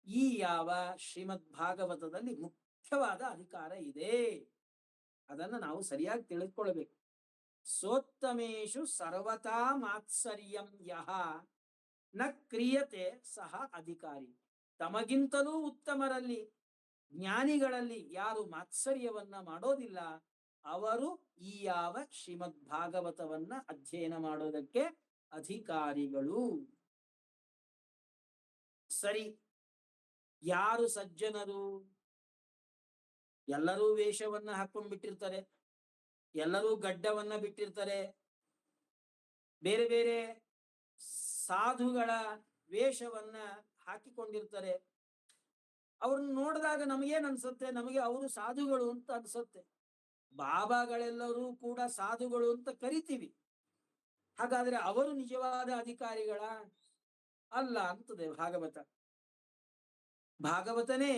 A: ಈ ಯಾವ ಶ್ರೀಮದ್ ಭಾಗವತದಲ್ಲಿ ಮುಖ್ಯವಾದ ಅಧಿಕಾರ ಇದೆ. ಅದನ್ನು ನಾವು ಸರಿಯಾಗಿ ತಿಳಿದುಕೊಳ್ಬೇಕು. ಸೋತ್ತಮೇಶು ಸರ್ವತಾ ಮಾತ್ಸರ್ಯಂ ಯಹ ನ ಕ್ರಿಯತೆ ಸಹ ಅಧಿಕಾರಿ. ತಮಗಿಂತಲೂ ಉತ್ತಮರಲ್ಲಿ, ಜ್ಞಾನಿಗಳಲ್ಲಿ ಯಾರು ಮಾತ್ಸರ್ಯವನ್ನ ಮಾಡೋದಿಲ್ಲ ಅವರು ಈ ಯಾವ ಶ್ರೀಮದ್ ಭಾಗವತವನ್ನ ಅಧ್ಯಯನ ಮಾಡೋದಕ್ಕೆ ಅಧಿಕಾರಿಗಳು. ಸರಿ, ಯಾರು ಸಜ್ಜನರು? ಎಲ್ಲರೂ ವೇಷವನ್ನ ಹಾಕೊಂಡ್ಬಿಟ್ಟಿರ್ತಾರೆ, ಎಲ್ಲರೂ ಗಡ್ಡವನ್ನ ಬಿಟ್ಟಿರ್ತಾರೆ, ಬೇರೆ ಬೇರೆ ಸಾಧುಗಳ ವೇಷವನ್ನ ಹಾಕಿಕೊಂಡಿರ್ತಾರೆ. ಅವ್ರನ್ನ ನೋಡಿದಾಗ ನಮಗೇನ್ ಅನ್ಸುತ್ತೆ? ನಮಗೆ ಅವರು ಸಾಧುಗಳು ಅಂತ ಅನ್ಸುತ್ತೆ. ಬಾಬಾಗಳೆಲ್ಲರೂ ಕೂಡ ಸಾಧುಗಳು ಅಂತ ಕರಿತೀವಿ. ಹಾಗಾದ್ರೆ ಅವರು ನಿಜವಾದ ಅಧಿಕಾರಿಗಳ? ಅಲ್ಲ ಅಂತದೆ ಭಾಗವತ. ಭಾಗವತನೇ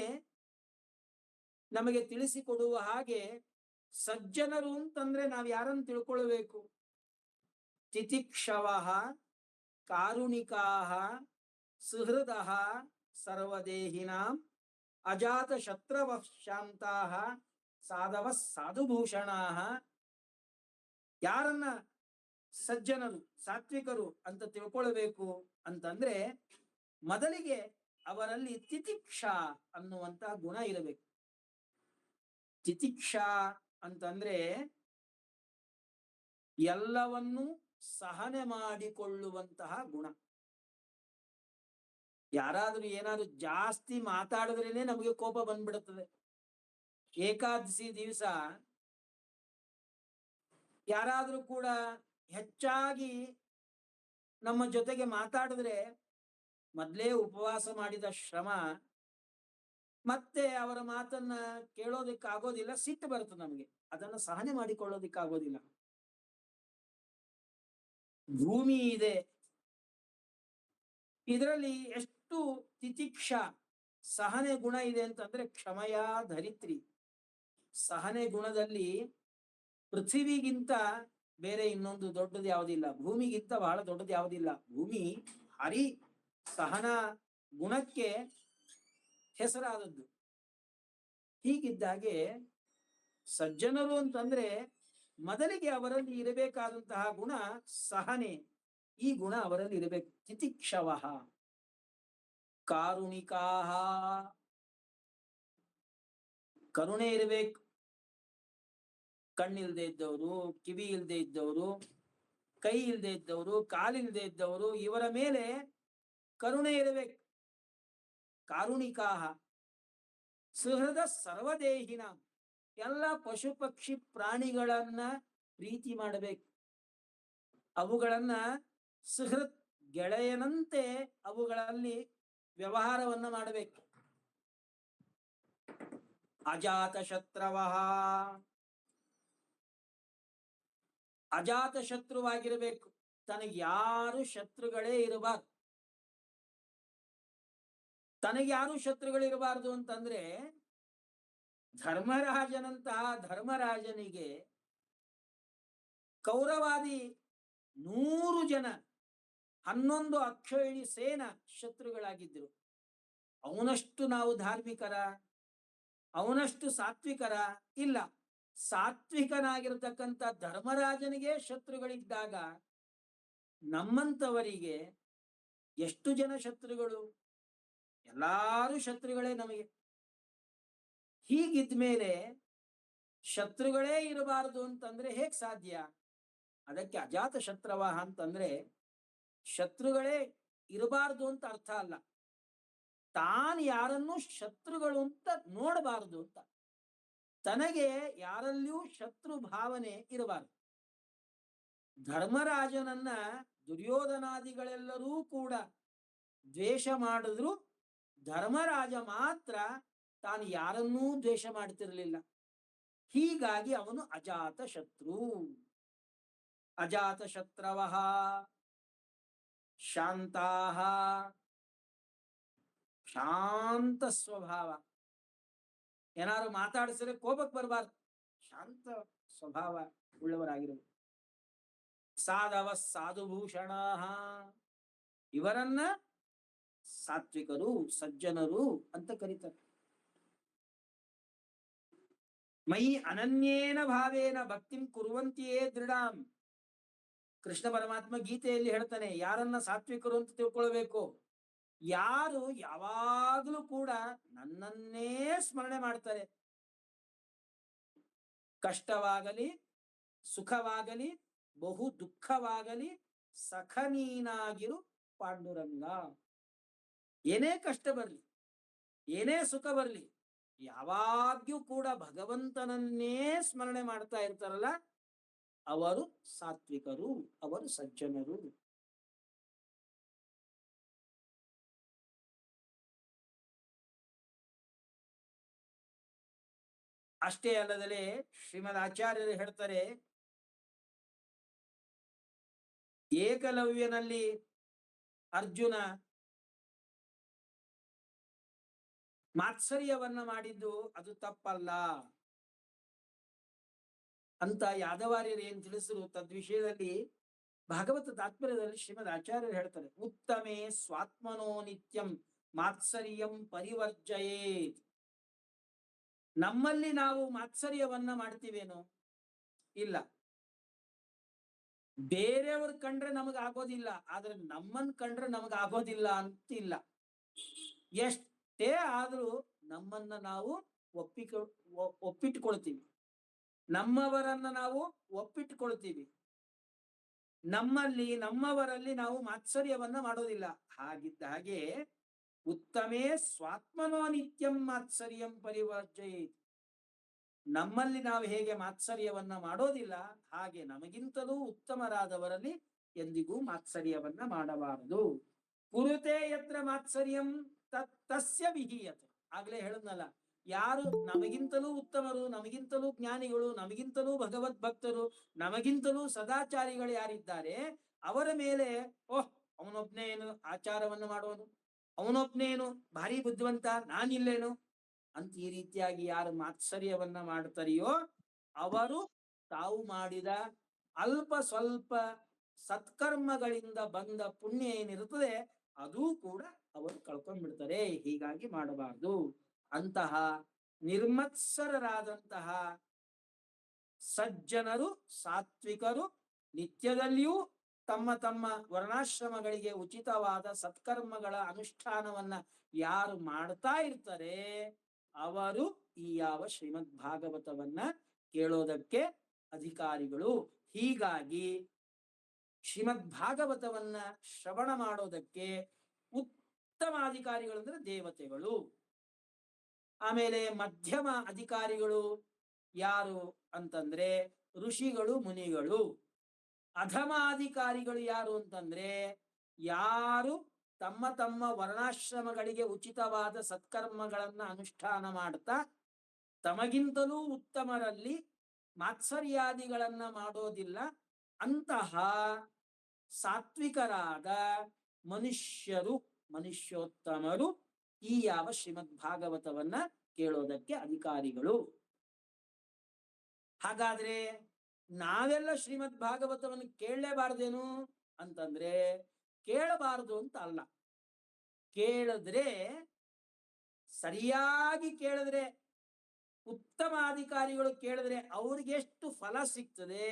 A: ನಮಗೆ ತಿಳಿಸಿಕೊಡುವ ಹಾಗೆ ಸಜ್ಜನರು ಅಂತಂದ್ರೆ ನಾವ್ ಯಾರನ್ನು ತಿಳ್ಕೊಳ್ಬೇಕು? ತಿತಿಕ್ಷವಃ ಕಾರುಣಿಕಾಃ ಸುಹೃದಃ ಸರ್ವದೇಹಿನಾಂ ಅಜಾತ ಶತ್ರವಃ ಶಾಂತಾಃ ಸಾಧವಃ ಸಾಧುಭೂಷಣಾಃ. ಯಾರನ್ನ ಸಜ್ಜನರು, ಸಾತ್ವಿಕರು ಅಂತ ತಿಳ್ಕೊಳ್ಬೇಕು ಅಂತಂದ್ರೆ ಮೊದಲಿಗೆ ಅವರಲ್ಲಿ ತಿತಿಕ್ಷಾ ಅನ್ನುವಂತ ಗುಣ ಇರಬೇಕು. ತಿತಿಕ್ಷಾ ಅಂತಂದ್ರೆ ಎಲ್ಲವನ್ನೂ ಸಹನೆ ಮಾಡಿಕೊಳ್ಳುವಂತಹ ಗುಣ. ಯಾರಾದ್ರೂ ಏನಾದ್ರೂ ಜಾಸ್ತಿ ಮಾತಾಡಿದ್ರೇನೆ ನಮಗೆ ಕೋಪ ಬಂದ್ಬಿಡುತ್ತದೆ. ಏಕಾದಶಿ ದಿವಸ ಯಾರಾದ್ರೂ ಕೂಡ ಹೆಚ್ಚಾಗಿ ನಮ್ಮ ಜೊತೆಗೆ ಮಾತಾಡಿದ್ರೆ ಮೊದಲೇ ಉಪವಾಸ ಮಾಡಿದ ಶ್ರಮ ಮತ್ತೆ ಅವರ ಮಾತನ್ನ ಕೇಳೋದಿಕ್ಕಾಗೋದಿಲ್ಲ, ಸಿಟ್ಟು ಬರುತ್ತೆ ನಮಗೆ, ಅದನ್ನ ಸಹನೆ ಮಾಡಿಕೊಳ್ಳೋದಿಕ್ಕಾಗೋದಿಲ್ಲ. ಭೂಮಿ ಇದೆ, ಇದರಲ್ಲಿ ಎಷ್ಟು ತಿತಿಕ್ಷ ಸಹನೆ ಗುಣ ಇದೆ ಅಂತಂದ್ರೆ ಕ್ಷಮಯ ಧರಿತ್ರಿ. ಸಹನೆ ಗುಣದಲ್ಲಿ ಪೃಥ್ವಿಗಿಂತ ಬೇರೆ ಇನ್ನೊಂದು ದೊಡ್ಡದು ಯಾವುದಿಲ್ಲ, ಭೂಮಿಗಿಂತ ಬಹಳ ದೊಡ್ಡದು ಯಾವುದಿಲ್ಲ. ಭೂಮಿ ಹರಿ ಸಹನ ಗುಣಕ್ಕೆ ಹೆಸರಾದದ್ದು. ಹೀಗಿದ್ದಾಗೆ ಸಜ್ಜನರು ಅಂತಂದ್ರೆ ಮೊದಲಿಗೆ ಅವರಲ್ಲಿ ಇರಬೇಕಾದಂತಹ ಗುಣ ಸಹನೆ. ಈ ಗುಣ ಅವರಲ್ಲಿ ಇರಬೇಕು. ತಿತಿಕ್ಷವಃ ಕಾರುಣಿಕಾಹ, ಕರುಣೆ ಇರಬೇಕು. ಕಣ್ಣಿಲ್ದೆ ಇದ್ದವರು, ಕಿವಿ ಇಲ್ದೆ ಇದ್ದವರು, ಕೈ ಇಲ್ದೆ ಇದ್ದವರು, ಕಾಲಿಲ್ದೆ ಇದ್ದವರು, ಇವರ ಮೇಲೆ ಕರುಣೆ ಇರಬೇಕು. ಕಾರುಣಿಕಾಹ ಸುಹೃದ ಸರ್ವದೇಹಿನ, ಎಲ್ಲ ಪಶು ಪಕ್ಷಿ ಪ್ರಾಣಿಗಳನ್ನ ಪ್ರೀತಿ ಮಾಡಬೇಕು. ಅವುಗಳನ್ನ ಸುಹೃತ್ ಗೆಳೆಯನಂತೆ ಅವುಗಳಲ್ಲಿ ವ್ಯವಹಾರವನ್ನ ಮಾಡಬೇಕು. ಅಜಾತ ಶತ್ರವಃ, ಅಜಾತ ಶತ್ರುವಾಗಿರಬೇಕು. ತನಗೆ ಯಾರು ಶತ್ರುಗಳೇ ಇರಬಾರ್ದು. ತನಗೆ ಯಾರು ಶತ್ರುಗಳಿರಬಾರ್ದು ಅಂತಂದ್ರೆ ಧರ್ಮರಾಜನಂತಹ ಧರ್ಮರಾಜನಿಗೆ ಕೌರವಾದಿ 100 ಜನ 11 ಅಕ್ಷೋಹಿಣಿ ಸೇನ ಶತ್ರುಗಳಾಗಿದ್ದರು. ಅವನಷ್ಟು ನಾವು ಧಾರ್ಮಿಕರ, ಅವನಷ್ಟು ಸಾತ್ವಿಕರ ಇಲ್ಲ. ಸಾತ್ವಿಕನಾಗಿರತಕ್ಕಂಥ ಧರ್ಮರಾಜನಿಗೆ ಶತ್ರುಗಳಿದ್ದಾಗ ನಮ್ಮಂಥವರಿಗೆ ಎಷ್ಟು ಜನ ಶತ್ರುಗಳು? ಎಲ್ಲಾರು ಶತ್ರುಗಳೇ ನಮಗೆ. ಹೀಗಿದ್ಮೇಲೆ ಶತ್ರುಗಳೇ ಇರಬಾರದು ಅಂತಂದ್ರೆ ಹೇಗ್ ಸಾಧ್ಯ? ಅದಕ್ಕೆ ಅಜಾತ ಶತ್ರವಃ ಅಂತಂದ್ರೆ ಶತ್ರುಗಳೇ ಇರಬಾರದು ಅಂತ ಅರ್ಥ ಅಲ್ಲ, ತಾನು ಯಾರನ್ನೂ ಶತ್ರುಗಳು ಅಂತ ನೋಡಬಾರದು ಅಂತ. ತನಗೆ ಯಾರಲ್ಲಿಯೂ ಶತ್ರು ಭಾವನೆ ಇರಬಾರದು. ಧರ್ಮರಾಜನನ್ನ ದುರ್ಯೋಧನಾದಿಗಳೆಲ್ಲರೂ ಕೂಡ ದ್ವೇಷ ಮಾಡಿದ್ರು, ಧರ್ಮರಾಜ ಮಾತ್ರ ತಾನು ಯಾರನ್ನೂ ದ್ವೇಷ ಮಾಡ್ತಿರ್ಲಿಲ್ಲ. ಹೀಗಾಗಿ ಅವನು ಅಜಾತ ಶತ್ರು. ಅಜಾತ ಶತ್ರವಃ ಶಾಂತಾಹ, ಶಾಂತ ಸ್ವಭಾವ. ಏನಾದ್ರು ಮಾತಾಡಿಸಿದ್ರೆ ಕೋಪಕ್ಕೆ ಬರಬಾರ್ದು, ಶಾಂತ ಸ್ವಭಾವ ಉಳ್ಳವರಾಗಿರಬೇಕು. ಸಾಧವ ಸಾಧುಭೂಷಣ, ಇವರನ್ನ ಸಾತ್ವಿಕರು ಸಜ್ಜನರು ಅಂತ ಕರೀತಾರೆ. ಮೈ ಅನನ್ಯೇನ ಭಾವೇನ ಭಕ್ತಿಂ ಕುರುವಂತಿಯೇ ದೃಢಾಂ. ಕೃಷ್ಣ ಪರಮಾತ್ಮ ಗೀತೆಯಲ್ಲಿ ಹೇಳ್ತಾನೆ, ಯಾರನ್ನ ಸಾತ್ವಿಕರು ಅಂತ ತಿಳ್ಕೊಳ್ಬೇಕು? ಯಾರು ಯಾವಾಗಲೂ ಕೂಡ ನನ್ನನ್ನೇ ಸ್ಮರಣೆ ಮಾಡ್ತಾರೆ. ಕಷ್ಟವಾಗಲಿ ಸುಖವಾಗಲಿ ಬಹು ದುಃಖವಾಗಲಿ ಸಖನೀನಾಗಿರು ಪಾಂಡುರಂಗ. ಏನೇ ಕಷ್ಟ ಬರಲಿ, ಏನೇ ಸುಖ ಬರಲಿ, ಯಾವಾಗ್ಯೂ ಕೂಡ ಭಗವಂತನನ್ನೇ ಸ್ಮರಣೆ ಮಾಡ್ತಾ ಇರ್ತಾರಲ್ಲ, ಅವರು ಸಾತ್ವಿಕರು, ಅವರು ಸಜ್ಜನರು. ಅಷ್ಟೇ ಅಲ್ಲದಲೇ ಶ್ರೀಮದ್ ಆಚಾರ್ಯರು ಹೇಳ್ತಾರೆ, ಏಕಲವ್ಯನಲ್ಲಿ ಅರ್ಜುನ ಮಾತ್ಸರ್ಯವನ್ನ ಮಾಡಿದ್ದು ಅದು ತಪ್ಪಲ್ಲ ಅಂತ ಯಾದವಾರ್ಯರು ಏನ್ ತಿಳಿಸಿರು. ತದ್ವಿಷಯದಲ್ಲಿ ಭಾಗವತ ತಾತ್ಪರ್ಯದಲ್ಲಿ ಶ್ರೀಮದ್ ಆಚಾರ್ಯರು ಹೇಳ್ತಾರೆ, ಉತ್ತಮೇ ಸ್ವಾತ್ಮನೋ ನಿತ್ಯಂ ಮಾತ್ಸರ್ಯಂ ಪರಿವರ್ಜಯೇತ್. ನಮ್ಮಲ್ಲಿ ನಾವು ಮಾತ್ಸರ್ಯವನ್ನ ಮಾಡ್ತೀವೇನೋ? ಇಲ್ಲ. ಬೇರೆಯವ್ರ ಕಂಡ್ರೆ ನಮಗಾಗೋದಿಲ್ಲ, ಆದ್ರೆ ನಮ್ಮನ್ ಕಂಡ್ರೆ ನಮಗಾಗೋದಿಲ್ಲ ಅಂತಿಲ್ಲ. ಎಷ್ಟೇ ಆದ್ರೂ ನಮ್ಮನ್ನ ನಾವು ಒಪ್ಪಿಟ್ಕೊಳ್ತೀವಿ, ನಮ್ಮವರನ್ನ ನಾವು ಒಪ್ಪಿಟ್ಕೊಳ್ತೀವಿ. ನಮ್ಮವರಲ್ಲಿ ನಾವು ಮಾತ್ಸರ್ಯವನ್ನ ಮಾಡೋದಿಲ್ಲ. ಹಾಗಿದ್ದ ಹಾಗೆ ಉತ್ತಮೇ ಸ್ವಾತ್ಮನೋ ನಿತ್ಯಂ ಮಾತ್ಸರ್ಯಂ ಪರಿವರ್ಜಯೇತ್. ನಮ್ಮಲ್ಲಿ ನಾವು ಹೇಗೆ ಮಾತ್ಸರ್ಯವನ್ನ ಮಾಡೋದಿಲ್ಲ, ಹಾಗೆ ನಮಗಿಂತಲೂ ಉತ್ತಮರಾದವರಲ್ಲಿ ಎಂದಿಗೂ ಮಾತ್ಸರ್ಯವನ್ನ ಮಾಡಬಾರದು. ಕುರುತೆ ಯತ್ರ ಮಾತ್ಸರ್ಯಂ ತಸ್ಯ ವಿಹೀಯತೆ. ಆಗ್ಲೇ ಹೇಳದ್ನಲ್ಲ, ಯಾರು ನಮಗಿಂತಲೂ ಉತ್ತಮರು, ನಮಗಿಂತಲೂ ಜ್ಞಾನಿಗಳು, ನಮಗಿಂತಲೂ ಭಗವದ್ ಭಕ್ತರು, ನಮಗಿಂತಲೂ ಸದಾಚಾರಿಗಳು ಯಾರಿದ್ದಾರೆ ಅವರ ಮೇಲೆ ಓಹ್ ಅವನೊಬ್ನೇ ಏನು ಆಚಾರವನ್ನು ಮಾಡೋನು, ಅವನೊಬ್ನೇ ಏನು ಭಾರಿ ಬುದ್ಧಿವಂತ, ನಾನಿಲ್ಲೇನು ಅಂತ ಈ ರೀತಿಯಾಗಿ ಯಾರು ಮಾತ್ಸರ್ಯವನ್ನ ಮಾಡ್ತಾರೆಯೋ ಅವರು ತಾವು ಮಾಡಿದ ಅಲ್ಪ ಸ್ವಲ್ಪ ಸತ್ಕರ್ಮಗಳಿಂದ ಬಂದ ಪುಣ್ಯ ಏನಿರುತ್ತದೆ ಅದೂ ಕೂಡ ಅವರು ಕಳ್ಕೊಂಡ್ಬಿಡ್ತಾರೆ. ಹೀಗಾಗಿ ಮಾಡಬಾರ್ದು. ಅಂತಹ ನಿರ್ಮತ್ಸರರಾದಂತಹ ಸಜ್ಜನರು, ಸಾತ್ವಿಕರು ನಿತ್ಯದಲ್ಲಿಯೂ ತಮ್ಮ ತಮ್ಮ ವರ್ಣಾಶ್ರಮಗಳಿಗೆ ಉಚಿತವಾದ ಸತ್ಕರ್ಮಗಳ ಅನುಷ್ಠಾನವನ್ನ ಯಾರು ಮಾಡ್ತಾ ಇರ್ತಾರೆ ಅವರು ಈ ಯಾವ ಶ್ರೀಮದ್ ಭಾಗವತವನ್ನ ಕೇಳೋದಕ್ಕೆ ಅಧಿಕಾರಿಗಳು. ಹೀಗಾಗಿ ಶ್ರೀಮದ್ ಭಾಗವತವನ್ನ ಶ್ರವಣ ಮಾಡೋದಕ್ಕೆ ಉತ್ತಮ ಅಧಿಕಾರಿಗಳು ಅಂದ್ರೆ ದೇವತೆಗಳು. ಆಮೇಲೆ ಮಧ್ಯಮ ಅಧಿಕಾರಿಗಳು ಯಾರು ಅಂತಂದ್ರೆ ಋಷಿಗಳು, ಮುನಿಗಳು. ಅಧಮಾಧಿಕಾರಿಗಳು ಯಾರು ಅಂತಂದ್ರೆ ಯಾರು ತಮ್ಮ ತಮ್ಮ ವರ್ಣಾಶ್ರಮಗಳಿಗೆ ಉಚಿತವಾದ ಸತ್ಕರ್ಮಗಳನ್ನ ಅನುಷ್ಠಾನ ಮಾಡ್ತಾ ತಮಗಿಂತಲೂ ಉತ್ತಮರಲ್ಲಿ ಮಾತ್ಸರ್ಯಾದಿಗಳನ್ನ ಮಾಡೋದಿಲ್ಲ ಅಂತಹ ಸಾತ್ವಿಕರಾದ ಮನುಷ್ಯರು, ಮನುಷ್ಯೋತ್ತಮರು ಈ ಯಾವ ಶ್ರೀಮದ್ ಭಾಗವತವನ್ನ ಕೇಳೋದಕ್ಕೆ ಅಧಿಕಾರಿಗಳು. ಹಾಗಾದ್ರೆ ನಾವೆಲ್ಲ ಶ್ರೀಮದ್ ಭಾಗವತವನ್ನು ಕೇಳಲೇಬಾರ್ದೇನು ಅಂತಂದ್ರೆ ಕೇಳಬಾರದು ಅಂತ ಅಲ್ಲ, ಕೇಳಿದ್ರೆ ಸರಿಯಾಗಿ ಕೇಳಿದ್ರೆ ಉತ್ತಮ ಅಧಿಕಾರಿಗಳು ಕೇಳಿದ್ರೆ ಅವ್ರಿಗೆ ಎಷ್ಟು ಫಲ ಸಿಗ್ತದೆ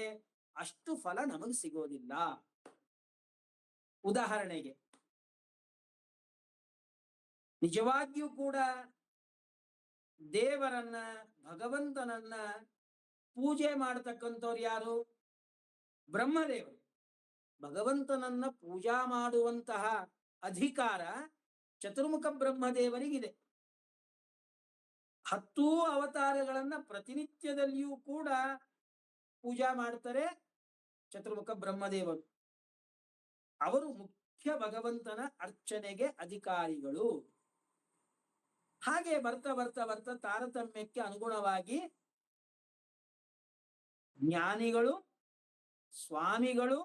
A: ಅಷ್ಟು ಫಲ ನಮಗೆ ಸಿಗೋದಿಲ್ಲ. ಉದಾಹರಣೆಗೆ ನಿಜವಾಗಿಯೂ ಕೂಡ ದೇವರನ್ನ, ಭಗವಂತನನ್ನ ಪೂಜೆ ಮಾಡತಕ್ಕಂಥವ್ರು ಯಾರು? ಬ್ರಹ್ಮದೇವರು. ಭಗವಂತನನ್ನ ಪೂಜಾ ಮಾಡುವಂತಹ ಅಧಿಕಾರ ಚತುರ್ಮುಖ ಬ್ರಹ್ಮದೇವರಿಗಿದೆ. 10 ಅವತಾರಗಳನ್ನ ಪ್ರತಿನಿತ್ಯದಲ್ಲಿಯೂ ಕೂಡ ಪೂಜಾ ಮಾಡ್ತಾರೆ ಚತುರ್ಮುಖ ಬ್ರಹ್ಮದೇವರು. ಅವರು ಮುಖ್ಯ ಭಗವಂತನ ಅರ್ಚನೆಗೆ ಅಧಿಕಾರಿಗಳು. ಹಾಗೆ ಬರ್ತಾ ಬರ್ತಾ ಬರ್ತಾ ತಾರತಮ್ಯಕ್ಕೆ ಅನುಗುಣವಾಗಿ ಜ್ಞಾನಿಗಳು, ಸ್ವಾಮಿಗಳು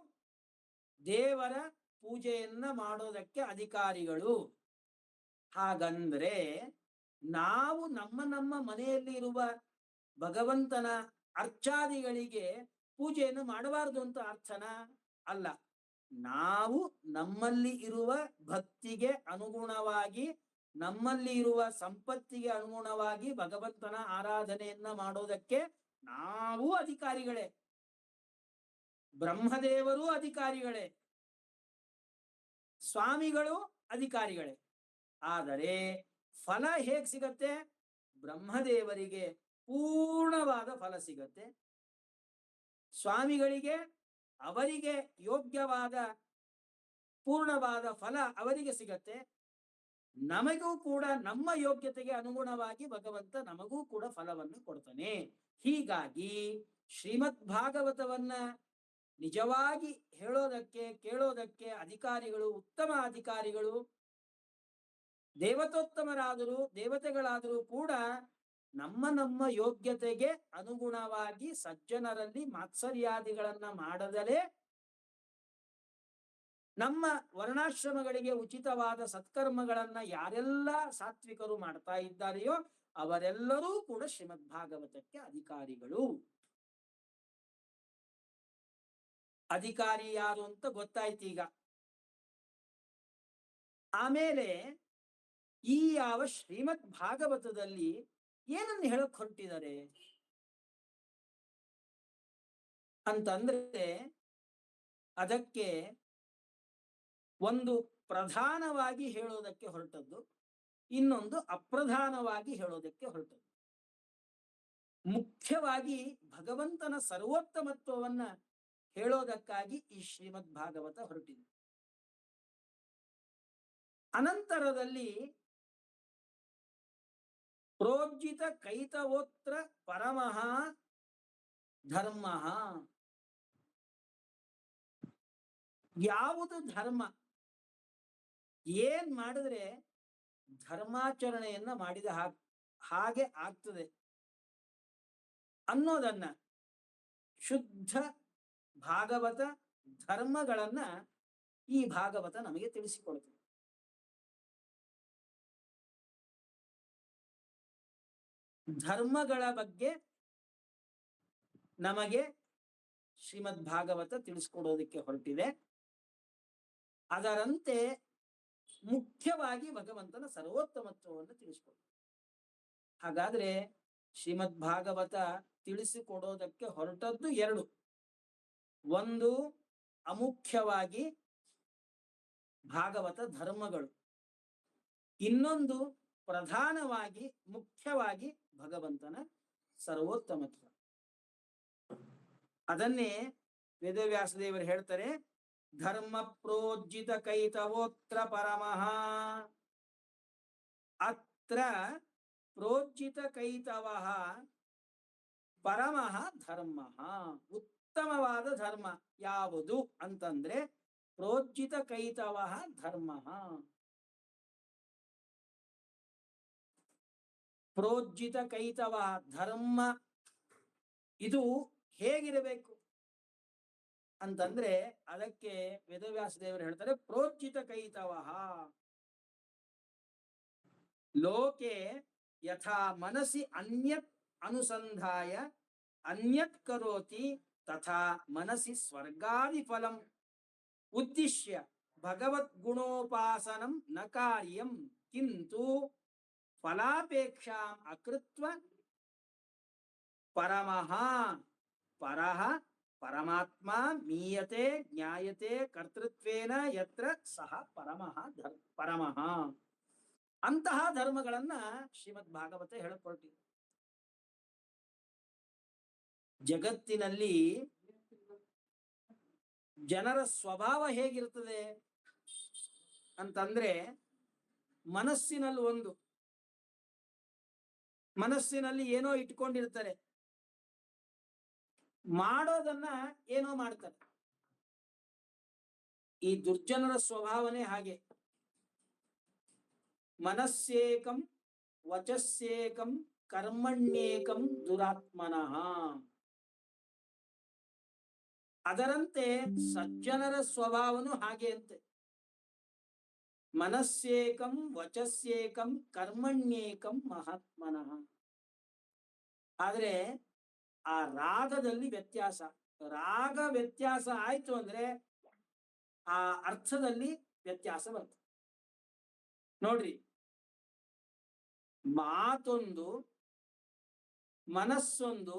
A: ದೇವರ ಪೂಜೆಯನ್ನ ಮಾಡೋದಕ್ಕೆ ಅಧಿಕಾರಿಗಳು. ಹಾಗಂದ್ರೆ ನಾವು ನಮ್ಮ ನಮ್ಮ ಮನೆಯಲ್ಲಿ ಇರುವ ಭಗವಂತನ ಅರ್ಚಾದಿಗಳಿಗೆ ಪೂಜೆಯನ್ನು ಮಾಡಬಾರದು ಅಂತ ಅರ್ಥನ ಅಲ್ಲ. ನಾವು ನಮ್ಮಲ್ಲಿ ಇರುವ ಭಕ್ತಿಗೆ ಅನುಗುಣವಾಗಿ, ನಮ್ಮಲ್ಲಿ ಇರುವ ಸಂಪತ್ತಿಗೆ ಅನುಗುಣವಾಗಿ ಭಗವಂತನ ಆರಾಧನೆಯನ್ನ ಮಾಡೋದಕ್ಕೆ ನಾವು ಅಧಿಕಾರಿಗಳೇ, ಬ್ರಹ್ಮದೇವರು ಅಧಿಕಾರಿಗಳೇ, ಸ್ವಾಮಿಗಳು ಅಧಿಕಾರಿಗಳೇ. ಆದರೆ ಫಲ ಹೇಗ್ ಸಿಗತ್ತೆ? ಬ್ರಹ್ಮದೇವರಿಗೆ ಪೂರ್ಣವಾದ ಫಲ ಸಿಗತ್ತೆ, ಸ್ವಾಮಿಗಳಿಗೆ ಅವರಿಗೆ ಯೋಗ್ಯವಾದ ಪೂರ್ಣವಾದ ಫಲ ಅವರಿಗೆ ಸಿಗತ್ತೆ, ನಮಗೂ ಕೂಡ ನಮ್ಮ ಯೋಗ್ಯತೆಗೆ ಅನುಗುಣವಾಗಿ ಭಗವಂತ ನಮಗೂ ಕೂಡ ಫಲವನ್ನು ಕೊಡ್ತಾನೆ. ಹೀಗಾಗಿ ಶ್ರೀಮದ್ ಭಾಗವತವನ್ನ ನಿಜವಾಗಿ ಹೇಳೋದಕ್ಕೆ, ಕೇಳೋದಕ್ಕೆ ಅಧಿಕಾರಿಗಳು, ಉತ್ತಮ ಅಧಿಕಾರಿಗಳು, ದೇವತೋತ್ತಮರಾದರೂ ದೇವತೆಗಳಾದರೂ ಕೂಡ ನಮ್ಮ ನಮ್ಮ ಯೋಗ್ಯತೆಗೆ ಅನುಗುಣವಾಗಿ ಸಜ್ಜನರಲ್ಲಿ ಮಾತ್ಸರ್ಯಾದಿಗಳನ್ನ ಮಾಡದಲೇ ನಮ್ಮ ವರ್ಣಾಶ್ರಮಗಳಿಗೆ ಉಚಿತವಾದ ಸತ್ಕರ್ಮಗಳನ್ನ ಯಾರೆಲ್ಲ ಸಾತ್ವಿಕರು ಮಾಡ್ತಾ ಇದ್ದಾರೆಯೋ ಅವರೆಲ್ಲರೂ ಕೂಡ ಶ್ರೀಮದ್ ಭಾಗವತಕ್ಕೆ ಅಧಿಕಾರಿಗಳು. ಅಧಿಕಾರಿ ಯಾರು ಅಂತ ಗೊತ್ತಾಯ್ತು ಈಗ. ಆಮೇಲೆ ಈ ಯಾವ ಶ್ರೀಮದ್ ಭಾಗವತದಲ್ಲಿ ಏನನ್ನು ಹೇಳಕ್ ಹೊರಟಿದ್ದಾರೆ ಅಂತಂದ್ರೆ ಅದಕ್ಕೆ ಒಂದು ಪ್ರಧಾನವಾಗಿ ಹೇಳೋದಕ್ಕೆ ಹೊರಟದ್ದು, ಇನ್ನೊಂದು ಅಪ್ರಧಾನವಾಗಿ ಹೇಳೋದಕ್ಕೆ ಹೊರಟದ್ದು. ಮುಖ್ಯವಾಗಿ ಭಗವಂತನ ಸರ್ವೋತ್ತಮತ್ವವನ್ನ ಹೇಳೋದಕ್ಕಾಗಿ ಈ ಶ್ರೀಮದ್ ಭಾಗವತ ಹೊರಟಿದೆ. ಅನಂತರದಲ್ಲಿ ಪ್ರೋಜ್ಜಿತ ಕೈತವೋತ್ರ ಪರಮಃ ಧರ್ಮ. ಯಾವುದು ಧರ್ಮ, ಏನ್ ಮಾಡಿದ್ರೆ ಧರ್ಮಾಚರಣೆಯನ್ನ ಮಾಡಿದ ಹಾಗೆ ಆಗ್ತದೆ ಅನ್ನೋದನ್ನ ಶುದ್ಧ ಭಾಗವತ ಧರ್ಮಗಳನ್ನ ಈ ಭಾಗವತ ನಮಗೆ ತಿಳಿಸಿಕೊಡುತ್ತದೆ. ಧರ್ಮಗಳ ಬಗ್ಗೆ ನಮಗೆ ಶ್ರೀಮದ್ ಭಾಗವತ ತಿಳಿಸ್ಕೊಡೋದಕ್ಕೆ ಹೊರಟಿದೆ. ಅದರಂತೆ ಮುಖ್ಯವಾಗಿ ಭಗವಂತನ ಸರ್ವೋತ್ತಮತ್ವವನ್ನು ತಿಳಿಸಿಕೊಡುತ್ತೆ. ಹಾಗಾದ್ರೆ ಶ್ರೀಮದ್ ಭಾಗವತ ತಿಳಿಸಿಕೊಡೋದಕ್ಕೆ ಹೊರಟದ್ದು ಎರಡು. ಒಂದು ಅಮುಖ್ಯವಾಗಿ ಭಾಗವತ ಧರ್ಮಗಳು, ಇನ್ನೊಂದು ಪ್ರಧಾನವಾಗಿ ಮುಖ್ಯವಾಗಿ ಭಗವಂತನ ಸರ್ವೋತ್ತಮತ್ವ. ಅದನ್ನೇ ವೇದವ್ಯಾಸದೇವರು ಹೇಳ್ತಾರೆ, ಧರ್ಮ ಪ್ರೋಜ್ಜಿತ ಕೈತವೋತ್ರ ಪರಮಃ. ಅತ್ರ ಪ್ರೋಜ್ಜಿತ ಕೈತವಃ ಪರಮಃ ಧರ್ಮ. ಉತ್ತಮವಾದ ಧರ್ಮ ಯಾವುದು ಅಂತಂದ್ರೆ ಪ್ರೋಜ್ಜಿತ ಕೈತವಃ ಧರ್ಮ. ಪ್ರೋಜ್ಜಿತ ಕೈತವಃ ಧರ್ಮ ಇದು ಹೇಗಿರಬೇಕು ಅಂತಂದ್ರೆ ಅದಕ್ಕೆ ವೇದವ್ಯಾಸದೇವರು ಹೇಳ್ತಾರೆ, ಪ್ರೋಜ್ಜಿತ ಕೈತವಃ ಲೋಕೆ ಯಥಾ ಮನಸಿ ಅನ್ಯತ್ ಅನುಸಂಧಾಯ ಅನ್ಯತ್ ಕರೋತಿ ತಥಾ ಮನಸಿ ಸ್ವರ್ಗಾದಿ ಫಲಂ ಉದ್ದಿಶ್ಯ ಭಗವದ್ ಗುಣೋಪಾಸನಂ ನ ಕಾರ್ಯಂ ಕಿಂತು ಫಲಾಪೇಕ್ಷಾಂ ಅಕೃತ್ವ ಪರಮಃ ಪರಃ ಪರಮಾತ್ಮ ಮೀಯತೆ ಜ್ಞಾಯತೆ ಕರ್ತೃತ್ವೇನ ಯತ್ರ ಸಹ ಪರಮಃ. ಅಂತಹ ಧರ್ಮಗಳನ್ನ ಶ್ರೀಮದ್ ಭಾಗವತ ಹೇಳಿಕೊಟ್ಟಿದೆ. ಜಗತ್ತಿನಲ್ಲಿ ಜನರ ಸ್ವಭಾವ ಹೇಗಿರ್ತದೆ ಅಂತಂದ್ರೆ, ಮನಸ್ಸಿನಲ್ಲಿ ಏನೋ ಇಟ್ಕೊಂಡಿರ್ತಾರೆ, ಮಾಡೋದನ್ನ ಏನೋ ಮಾಡ್ತಾರೆ. ಈ ದುರ್ಜನರ ಸ್ವಭಾವನೆ ಹಾಗೆ. ಮನಸ್ಸೇಕಂ ವಚಸ್ಸೇಕಂ ಕರ್ಮಣ್ಯೇಕಂ ದುರಾತ್ಮನಃ. ಅದರಂತೆ ಸಜ್ಜನರ ಸ್ವಭಾವನು ಹಾಗೆ ಅಂತೆ. ಮನಸ್ಸೇಕಂ ವಚಸ್ಸೇಕಂ ಕರ್ಮಣ್ಯೇಕಂ ಮಹಾತ್ಮನಃ. ಆದ್ರೆ ಆ ರಾಗದಲ್ಲಿ ವ್ಯತ್ಯಾಸ. ರಾಗ ವ್ಯತ್ಯಾಸ ಆಯ್ತು ಅಂದ್ರೆ ಆ ಅರ್ಥದಲ್ಲಿ ವ್ಯತ್ಯಾಸ ಬರ್ತದೆ. ನೋಡ್ರಿ, ಮಾತೊಂದು, ಮನಸ್ಸೊಂದು,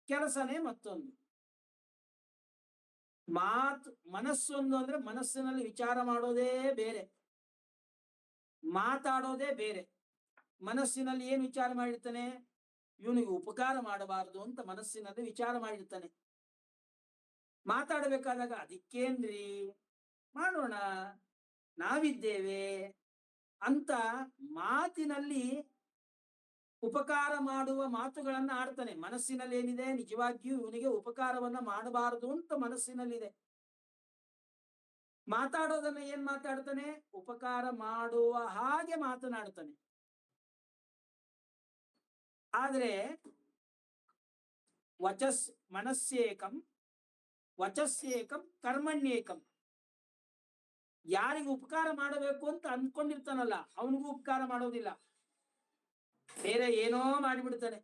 A: ಕೆಲಸನೇ ಮತ್ತೊಂದು. ಮನಸ್ಸೊಂದು ಅಂದ್ರೆ ಮನಸ್ಸಿನಲ್ಲಿ ವಿಚಾರ ಮಾಡೋದೇ ಬೇರೆ, ಮಾತಾಡೋದೇ ಬೇರೆ. ಮನಸ್ಸಿನಲ್ಲಿ ಏನ್ ವಿಚಾರ ಮಾಡಿರ್ತಾನೆ, ಇವನಿಗೆ ಉಪಕಾರ ಮಾಡಬಾರದು ಅಂತ ಮನಸ್ಸಿನಲ್ಲಿ ವಿಚಾರ ಮಾಡಿರ್ತಾನೆ. ಮಾತಾಡಬೇಕಾದಾಗ ಅದಕ್ಕೇನ್ರಿ ಮಾಡೋಣ, ನಾವಿದ್ದೇವೆ ಅಂತ ಮಾತಿನಲ್ಲಿ ಉಪಕಾರ ಮಾಡುವ ಮಾತುಗಳನ್ನ ಆಡ್ತಾನೆ. ಮನಸ್ಸಿನಲ್ಲಿ ಏನಿದೆ, ನಿಜವಾಗಿಯೂ ಇವನಿಗೆ ಉಪಕಾರವನ್ನ ಮಾಡಬಾರದು ಅಂತ ಮನಸ್ಸಿನಲ್ಲಿದೆ. ಮಾತಾಡೋದನ್ನ ಏನ್ ಮಾತಾಡ್ತಾನೆ, ಉಪಕಾರ ಮಾಡುವ ಹಾಗೆ ಮಾತನಾಡ್ತಾನೆ. ಆದ್ರೆ ಮನಸ್ಸೇಕಂ ವಚಸ್ಸೇಕಂ ಕರ್ಮಣ್ಯೇಕಂ. ಯಾರಿಗೂ ಉಪಕಾರ ಮಾಡಬೇಕು ಅಂತ ಅಂದ್ಕೊಂಡಿರ್ತಾನಲ್ಲ, ಅವನಿಗೂ ಉಪಕಾರ ಮಾಡೋದಿಲ್ಲ, ಬೇರೆ ಏನೋ ಮಾಡಿಬಿಡ್ತಾನೆ.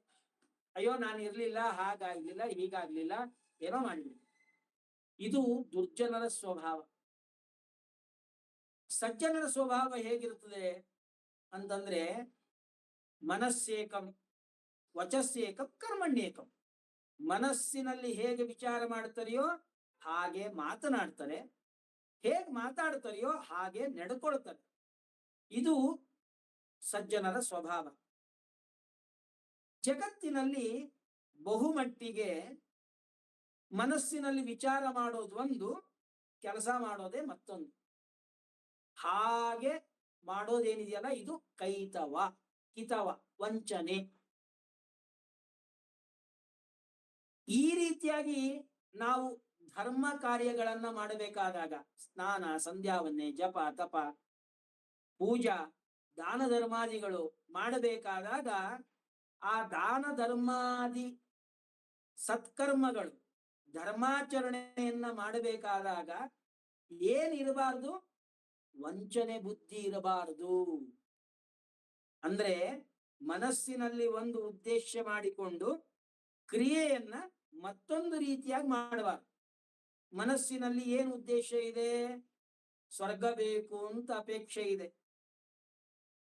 A: ಅಯ್ಯೋ ನಾನು ಇರ್ಲಿಲ್ಲ, ಹಾಗಾಗ್ಲಿಲ್ಲ, ಹೀಗಾಗ್ಲಿಲ್ಲ, ಏನೋ ಮಾಡಿಬಿಡ್ತಾನೆ. ಇದು ದುರ್ಜನರ ಸ್ವಭಾವ. ಸಜ್ಜನರ ಸ್ವಭಾವ ಹೇಗಿರುತ್ತದೆ ಅಂತಂದ್ರೆ, ಮನಸ್ಸೇಕಂ ವಚಸ್ಸೇಕಂ ಕರ್ಮಣ್ಯೇಕಂ. ಮನಸ್ಸಿನಲ್ಲಿ ಹೇಗೆ ವಿಚಾರ ಮಾಡ್ತಾರೆಯೋ ಹಾಗೆ ಮಾತನಾಡ್ತಾರೆ, ಹೇಗೆ ಮಾತಾಡ್ತಾರೆಯೋ ಹಾಗೆ ನಡ್ಕೊಳ್ತಾರೆ. ಇದು ಸಜ್ಜನರ ಸ್ವಭಾವ. ಜಗತ್ತಿನಲ್ಲಿ ಬಹುಮಟ್ಟಿಗೆ ಮನಸ್ಸಿನಲ್ಲಿ ವಿಚಾರ ಮಾಡೋದು ಒಂದು, ಕೆಲಸ ಮಾಡೋದೇ ಮತ್ತೊಂದು. ಹಾಗೆ ಮಾಡೋದೇನಿದೆಯಲ್ಲ, ಇದು ಕೈತವ, ಕಿತವ, ವಂಚನೆ. ಈ ರೀತಿಯಾಗಿ ನಾವು ಧರ್ಮ ಕಾರ್ಯಗಳನ್ನ ಮಾಡಬೇಕಾದಾಗ, ಸ್ನಾನ, ಸಂಧ್ಯಾವನ್ನೇ, ಜಪ, ತಪ, ಪೂಜಾ ದಾನ ಧರ್ಮಾದಿಗಳು ಮಾಡಬೇಕಾದಾಗ ಆ ದಾನ ಧರ್ಮಾದಿ ಸತ್ಕರ್ಮಗಳು ಧರ್ಮಾಚರಣೆಯನ್ನ ಮಾಡಬೇಕಾದಾಗ ಏನಿರಬಾರ್ದು? ವಂಚನೆ ಬುದ್ಧಿ ಇರಬಾರದು. ಅಂದ್ರೆ ಮನಸ್ಸಿನಲ್ಲಿ ಒಂದು ಉದ್ದೇಶ ಮಾಡಿಕೊಂಡು ಕ್ರಿಯೆಯನ್ನ ಮತ್ತೊಂದು ರೀತಿಯಾಗಿ ಮಾಡಬಾರ್ದು. ಮನಸ್ಸಿನಲ್ಲಿ ಏನು ಉದ್ದೇಶ ಇದೆ? ಸ್ವರ್ಗ ಬೇಕು ಅಂತ ಅಪೇಕ್ಷೆ ಇದೆ,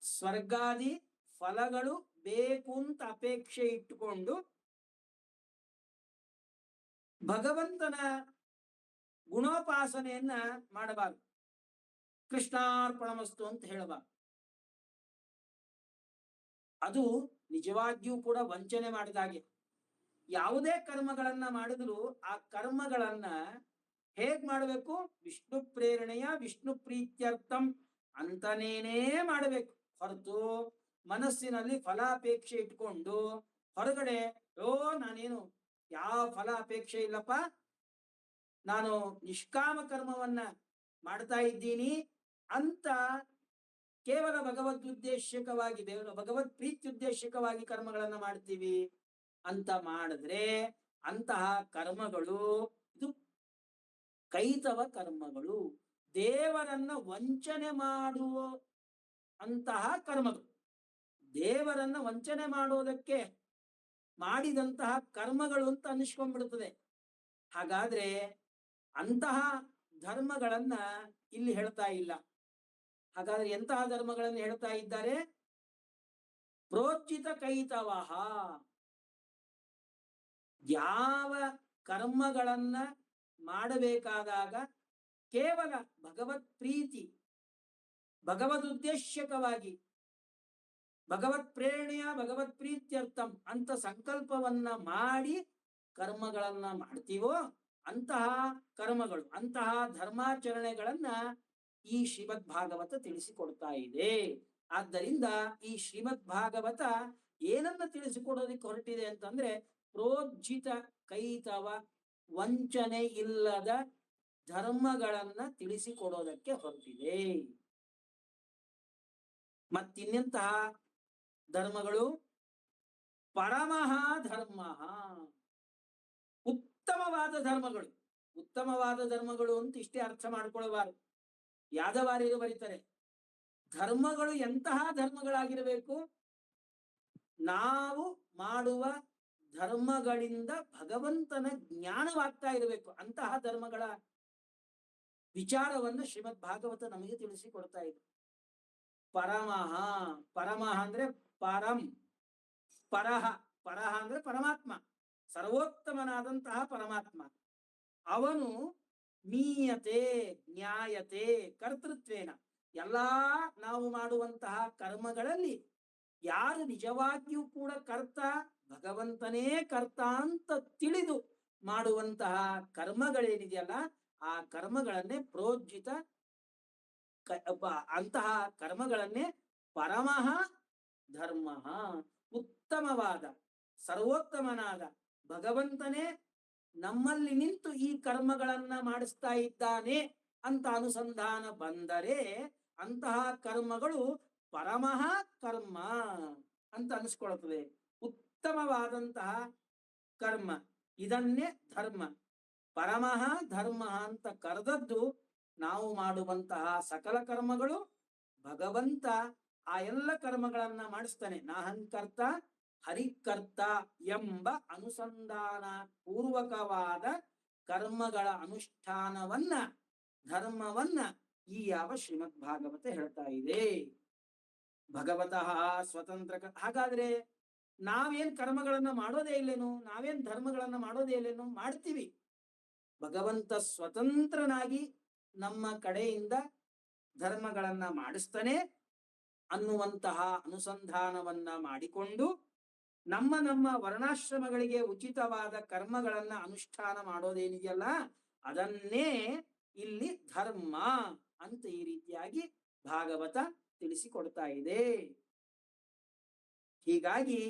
A: ಸ್ವರ್ಗಾದಿ ಫಲಗಳು ಬೇಕು ಅಂತ ಅಪೇಕ್ಷೆ ಇಟ್ಟುಕೊಂಡು ಭಗವಂತನ ಗುಣೋಪಾಸನೆಯನ್ನ ಮಾಡಬಾರದು. ಕೃಷ್ಣಾರ್ಪಣಮಸ್ತು ಅಂತ ಹೇಳಬಾರದು. ಅದು ನಿಜವಾಗಿಯೂ ಕೂಡ ವಂಚನೆ ಮಾಡಿದಾಗೆ. ಯಾವುದೇ ಕರ್ಮಗಳನ್ನ ಮಾಡಿದ್ರು ಆ ಕರ್ಮಗಳನ್ನ ಹೇಗ್ ಮಾಡಬೇಕು? ವಿಷ್ಣು ಪ್ರೇರಣೆಯ ವಿಷ್ಣು ಪ್ರೀತ್ಯರ್ಥಂ ಅಂತನೇನೇ ಮಾಡಬೇಕು ಹೊರತು ಮನಸ್ಸಿನಲ್ಲಿ ಫಲಾಪೇಕ್ಷೆ ಇಟ್ಕೊಂಡು ಹೊರಗಡೆ ನಾನೇನು ಯಾವ ಫಲ ಅಪೇಕ್ಷೆ ಇಲ್ಲಪ್ಪ, ನಾನು ನಿಷ್ಕಾಮ ಕರ್ಮವನ್ನ ಮಾಡ್ತಾ ಇದ್ದೀನಿ ಅಂತ ಕೇವಲ ಭಗವದ್ಉದ್ದೇಶಕವಾಗಿ ಭಗವತ್ ಪ್ರೀತ್ಯುದ್ದೇಶಕವಾಗಿ ಕರ್ಮಗಳನ್ನ ಮಾಡ್ತೀವಿ ಅಂತ ಮಾಡಿದ್ರೆ ಅಂತಹ ಕರ್ಮಗಳು ಇದು ಕೈತವ ಕರ್ಮಗಳು, ದೇವರನ್ನ ವಂಚನೆ ಮಾಡುವ ಅಂತಹ ಕರ್ಮಗಳು. ದೇವರನ್ನ ವಂಚನೆ ಮಾಡೋದಕ್ಕೆ ಮಾಡಿದಂತಹ ಕರ್ಮಗಳು ಅಂತ ಅನ್ನಿಸ್ಕೊಂಡ್ಬಿಡುತ್ತದೆ. ಹಾಗಾದ್ರೆ ಅಂತಹ ಧರ್ಮಗಳನ್ನ ಇಲ್ಲಿ ಹೇಳ್ತಾ ಇಲ್ಲ. ಹಾಗಾದ್ರೆ ಎಂತಹ ಧರ್ಮಗಳನ್ನು ಹೇಳ್ತಾ ಇದ್ದಾರೆ? ಪ್ರೋಚಿತ ಕೈತವಃ. ಯಾವ ಕರ್ಮಗಳನ್ನ ಮಾಡಬೇಕಾದಾಗ ಕೇವಲ ಭಗವತ್ ಪ್ರೀತಿ ಭಗವದುದ್ದೇಶಕವಾಗಿ ಭಗವತ್ ಪ್ರೇರಣೆಯ ಭಗವತ್ ಪ್ರೀತ್ಯರ್ಥಂ ಅಂತ ಸಂಕಲ್ಪವನ್ನ ಮಾಡಿ ಕರ್ಮಗಳನ್ನ ಮಾಡ್ತೀವೋ ಅಂತಹ ಕರ್ಮಗಳು, ಅಂತಹ ಧರ್ಮಾಚರಣೆಗಳನ್ನ ಈ ಶ್ರೀಮದ್ ಭಾಗವತ ತಿಳಿಸಿಕೊಡ್ತಾ ಇದೆ. ಆದ್ದರಿಂದ ಈ ಶ್ರೀಮದ್ ಭಾಗವತ ಏನನ್ನ ತಿಳಿಸಿಕೊಡೋದಕ್ಕೆ ಹೊರಟಿದೆ ಅಂತಂದ್ರೆ ಪ್ರೋಜ್ಜಿತ ಕೈತವ ವಂಚನೆ ಇಲ್ಲದ ಧರ್ಮಗಳನ್ನ ತಿಳಿಸಿಕೊಡೋದಕ್ಕೆ ಹೊರಟಿದೆ. ಮತ್ತಿನ್ನೆಂತಹ ಧರ್ಮಗಳು? ಪರಮಃ ಧರ್ಮ, ಉತ್ತಮವಾದ ಧರ್ಮಗಳು. ಉತ್ತಮವಾದ ಧರ್ಮಗಳು ಅಂತ ಇಷ್ಟೇ ಅರ್ಥ ಮಾಡ್ಕೊಳ್ಬಾರದು. ಯಾದವಾರ್ಯರು ಬರೀತಾರೆ, ಧರ್ಮಗಳು ಎಂತಹ ಧರ್ಮಗಳಾಗಿರಬೇಕು? ನಾವು ಮಾಡುವ ಧರ್ಮಗಳಿಂದ ಭಗವಂತನ ಜ್ಞಾನವಾಗ್ತಾ ಇರಬೇಕು. ಅಂತಹ ಧರ್ಮಗಳ ವಿಚಾರವನ್ನು ಶ್ರೀಮದ್ ಭಾಗವತ ನಮಗೆ ತಿಳಿಸಿಕೊಡ್ತಾ ಇದೆ. ಪರಮಃ, ಪರಮಃ ಅಂದ್ರೆ ಪರಂ, ಪರಹ, ಪರಹ ಅಂದ್ರೆ ಪರಮಾತ್ಮ, ಸರ್ವೋತ್ತಮನಾದಂತಹ ಪರಮಾತ್ಮ. ಅವನು ಮೀಯತೆ ನ್ಯಾಯತೆ ಕರ್ತೃತ್ವೇನ, ಎಲ್ಲಾ ನಾವು ಮಾಡುವಂತಹ ಕರ್ಮಗಳಲ್ಲಿ ಯಾರು ನಿಜವಾಗಿಯೂ ಕೂಡ ಕರ್ತ, ಭಗವಂತನೇ ಕರ್ತ ಅಂತ ತಿಳಿದು ಮಾಡುವಂತಹ ಕರ್ಮಗಳೇನಿದೆಯಲ್ಲ ಆ ಕರ್ಮಗಳನ್ನೇ ಪ್ರೋಜ್ಜಿತ ಅಂತಹ ಕರ್ಮಗಳನ್ನೇ ಪರಮಃ ಧರ್ಮ, ಉತ್ತಮವಾದ ಸರ್ವೋತ್ತಮನಾದ ಭಗವಂತನೇ ನಮ್ಮಲ್ಲಿ ನಿಂತು ಈ ಕರ್ಮಗಳನ್ನ ಮಾಡಿಸ್ತಾ ಇದ್ದಾನೆ ಅಂತ ಅನುಸಂಧಾನ ಬಂದರೆ ಅಂತಹ ಕರ್ಮಗಳು ಪರಮಃ ಕರ್ಮ ಅಂತ ಅನಿಸ್ಕೊಳ್ತದೆ. ಉತ್ತಮವಾದಂತಹ ಕರ್ಮ, ಇದನ್ನೇ ಧರ್ಮ. ಪರಮಃ ಧರ್ಮ ಅಂತ ಕರೆದದ್ದು ನಾವು ಮಾಡುವಂತಹ ಸಕಲ ಕರ್ಮಗಳು ಭಗವಂತ ಆ ಎಲ್ಲ ಕರ್ಮಗಳನ್ನ ಮಾಡಿಸ್ತಾನೆ. ನಾಹಂಕರ್ತ ಹರಿಕರ್ತ ಎಂಬ ಅನುಸಂಧಾನ ಪೂರ್ವಕವಾದ ಕರ್ಮಗಳ ಅನುಷ್ಠಾನವನ್ನ, ಧರ್ಮವನ್ನ ಈ ಯಾವ ಶ್ರೀಮದ್ ಭಾಗವತ ಹೇಳ್ತಾ ಇದೆ. ಭಗವತಃ ಸ್ವತಂತ್ರ. ಹಾಗಾದ್ರೆ ನಾವೇನ್ ಕರ್ಮಗಳನ್ನ ಮಾಡೋದೇ ಇಲ್ಲೇನು? ನಾವೇನ್ ಧರ್ಮಗಳನ್ನ ಮಾಡೋದೇ ಇಲ್ಲೇನು? ಮಾಡ್ತೀವಿ. ಭಗವಂತ ಸ್ವತಂತ್ರನಾಗಿ ನಮ್ಮ ಕಡೆಯಿಂದ ಧರ್ಮಗಳನ್ನ ಮಾಡಿಸ್ತಾನೆ ಅನ್ನುವಂತಹ ಅನುಸಂಧಾನವನ್ನ ಮಾಡಿಕೊಂಡು ನಮ್ಮ ನಮ್ಮ ವರ್ಣಾಶ್ರಮಗಳಿಗೆ ಉಚಿತವಾದ ಕರ್ಮಗಳನ್ನ ಅನುಷ್ಠಾನ ಮಾಡೋದೇನಿದೆಯಲ್ಲ ಅದನ್ನೇ ಇಲ್ಲಿ ಧರ್ಮ ಅಂತ ಈ ರೀತಿಯಾಗಿ ಭಾಗವತ ತಿಳಿಸಿಕೊಡ್ತಾ ಇದೆ. ಹೀಗಾಗಿ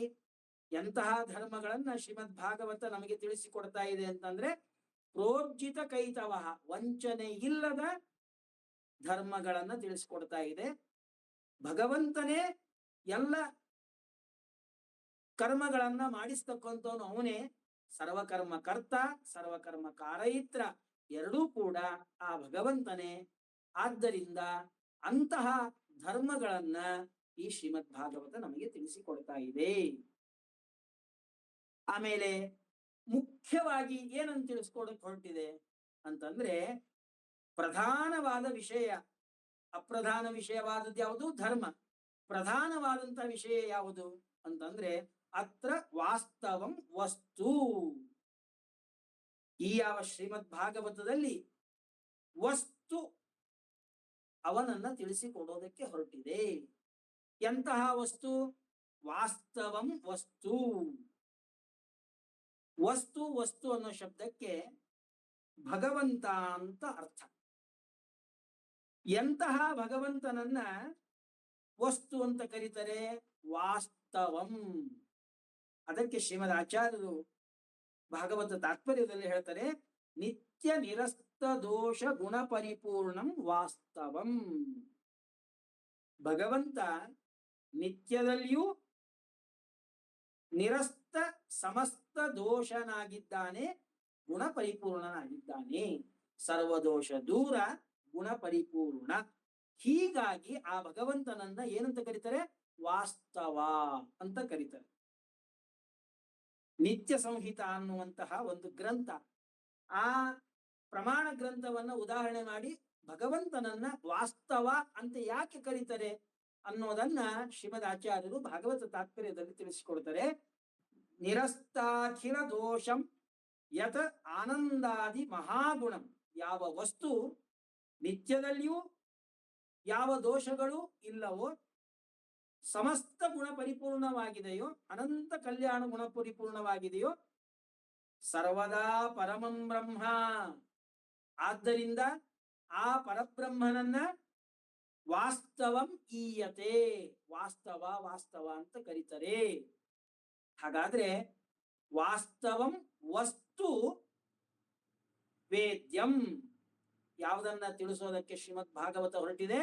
A: ಎಂತಹ ಧರ್ಮಗಳನ್ನ ಶ್ರೀಮದ್ ಭಾಗವತ ನಮಗೆ ತಿಳಿಸಿಕೊಡ್ತಾ ಇದೆ ಅಂತಂದ್ರೆ ಪ್ರೋಜ್ಜಿತ ಕೈತವ, ವಂಚನೆ ಇಲ್ಲದ ಧರ್ಮಗಳನ್ನ ತಿಳಿಸ್ಕೊಡ್ತಾ ಇದೆ. ಭಗವಂತನೇ ಎಲ್ಲ ಕರ್ಮಗಳನ್ನ ಮಾಡಿಸ್ತಕ್ಕಂಥವನು ಅವನೇ. ಸರ್ವಕರ್ಮ ಕರ್ತ ಸರ್ವಕರ್ಮ ಕಾರಯಿತ್ರ ಎರಡೂ ಕೂಡ ಆ ಭಗವಂತನೇ. ಆದ್ದರಿಂದ ಅಂತಹ ಧರ್ಮಗಳನ್ನ ಈ ಶ್ರೀಮದ್ ಭಾಗವತ ನಮಗೆ ತಿಳಿಸಿಕೊಡ್ತಾ ಇದೆ. ಆಮೇಲೆ ಮುಖ್ಯವಾಗಿ ಏನನ್ನು ತಿಳಿಸ್ಕೊಡಕ್ ಹೊರಟಿದೆ ಅಂತಂದ್ರೆ, ಪ್ರಧಾನವಾದ ವಿಷಯ, ಅಪ್ರಧಾನ ವಿಷಯವಾದದ್ದು ಯಾವುದು? ಧರ್ಮ. ಪ್ರಧಾನವಾದಂತಹ ವಿಷಯ ಯಾವುದು ಅಂತಂದ್ರೆ ಅತ್ರ ವಾಸ್ತವಂ ವಸ್ತು. ಈ ಯಾವ ಶ್ರೀಮದ್ ಭಾಗವತದಲ್ಲಿ ವಸ್ತು ಅವನನ್ನ ತಿಳಿಸಿಕೊಡೋದಕ್ಕೆ ಹೊರಟಿದೆ. ಎಂತಹ ವಸ್ತು? ವಾಸ್ತವಂ ವಸ್ತು. ವಸ್ತು ವಸ್ತು ಅನ್ನೋ ಶಬ್ದಕ್ಕೆ ಭಗವಂತ ಅಂತ ಅರ್ಥ. ಎಂತಹ ಭಗವಂತನನ್ನ ವಸ್ತು ಅಂತ ಕರೀತಾರೆ? ವಾಸ್ತವಂ. ಅದಕ್ಕೆ ಶ್ರೀಮದ್ ಆಚಾರ್ಯರು ಭಾಗವತ ತಾತ್ಪರ್ಯದಲ್ಲಿ ಹೇಳ್ತಾರೆ, ನಿತ್ಯ ನಿರಸ್ತ ದೋಷ ಗುಣ ಪರಿಪೂರ್ಣಂ ವಾಸ್ತವಂ. ಭಗವಂತ ನಿತ್ಯದಲ್ಲಿಯೂ ನಿರಸ್ತ ಸಮಸ್ತ ದೋಷನಾಗಿದ್ದಾನೆ, ಗುಣ ಪರಿಪೂರ್ಣನಾಗಿದ್ದಾನೆ. ಸರ್ವದೋಷ ದೂರ, ಗುಣ ಪರಿಪೂರ್ಣ. ಹೀಗಾಗಿ ಆ ಭಗವಂತನನ್ನ ಏನಂತ ಕರೀತಾರೆ? ವಾಸ್ತವ ಅಂತ ಕರೀತಾರೆ. ನಿತ್ಯ ಸಂಹಿತ ಅನ್ನುವಂತಹ ಒಂದು ಗ್ರಂಥ, ಆ ಪ್ರಮಾಣ ಗ್ರಂಥವನ್ನ ಉದಾಹರಣೆ ಮಾಡಿ ಭಗವಂತನನ್ನ ವಾಸ್ತವ ಅಂತ ಯಾಕೆ ಕರೀತಾರೆ ಅನ್ನೋದನ್ನ ಶ್ರೀಮದ್ ಆಚಾರ್ಯರು ಭಾಗವತ ತಾತ್ಪರ್ಯದಲ್ಲಿ ತಿಳಿಸಿಕೊಡ್ತಾರೆ. ನಿರಸ್ತಾಖಿಲ ದೋಷಂ ಯತ್ ಆನಂದಾದಿ ಮಹಾಗುಣಂ. ಯಾವ ವಸ್ತು ನಿತ್ಯದಲ್ಲಿಯೂ ಯಾವ ದೋಷಗಳು ಇಲ್ಲವೋ, ಸಮಸ್ತ ಗುಣ ಪರಿಪೂರ್ಣವಾಗಿದೆಯೋ, ಅನಂತ ಕಲ್ಯಾಣ ಗುಣ ಪರಿಪೂರ್ಣವಾಗಿದೆಯೋ, ಸರ್ವದಾ ಪರಮಂ ಬ್ರಹ್ಮ. ಆದ್ದರಿಂದ ಆ ಪರಬ್ರಹ್ಮನನ್ನ ವಾಸ್ತವಂ ಈಯತೆ, ವಾಸ್ತವ ವಾಸ್ತವ ಅಂತ ಕರೀತಾರೆ. ಹಾಗಾದ್ರೆ ವಾಸ್ತವಂ ವಸ್ತು ವೇದ್ಯಂ. ಯಾವುದನ್ನ ತಿಳಿಸೋದಕ್ಕೆ ಶ್ರೀಮದ್ ಭಾಗವತ ಹೊರಟಿದೆ?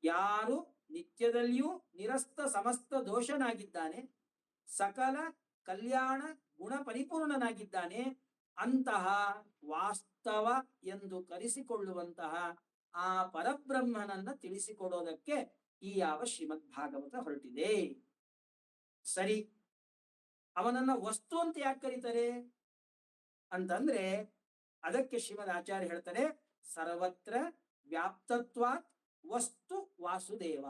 A: ಯಾರು ನಿತ್ಯದಲ್ಲಿಯೂ ನಿರಸ್ತ ಸಮಸ್ತ ದೋಷನಾಗಿದ್ದಾನೆ, ಸಕಲ ಕಲ್ಯಾಣ ಗುಣ ಪರಿಪೂರ್ಣನಾಗಿದ್ದಾನೆ, ಅಂತಹ ವಾಸ್ತವ ಎಂದು ಕರೆಸಿಕೊಳ್ಳುವಂತಹ ಆ ಪರಬ್ರಹ್ಮನನ್ನ ತಿಳಿಸಿಕೊಡೋದಕ್ಕೆ ಈ ಯಾವ ಶ್ರೀಮದ್ ಭಾಗವತ ಹೊರಟಿದೆ. ಸರಿ, ಅವನನ್ನ ವಸ್ತು ಅಂತ ಯಾಕೆ ಕರೀತಾರೆ ಅಂತಂದ್ರೆ, ಅದಕ್ಕೆ ಶ್ರೀಮದ್ ಆಚಾರ್ಯ ಹೇಳ್ತಾರೆ, ಸರ್ವತ್ರ ವ್ಯಾಪ್ತತ್ವಾತ್ ವಸ್ತು ವಾಸುದೇವ.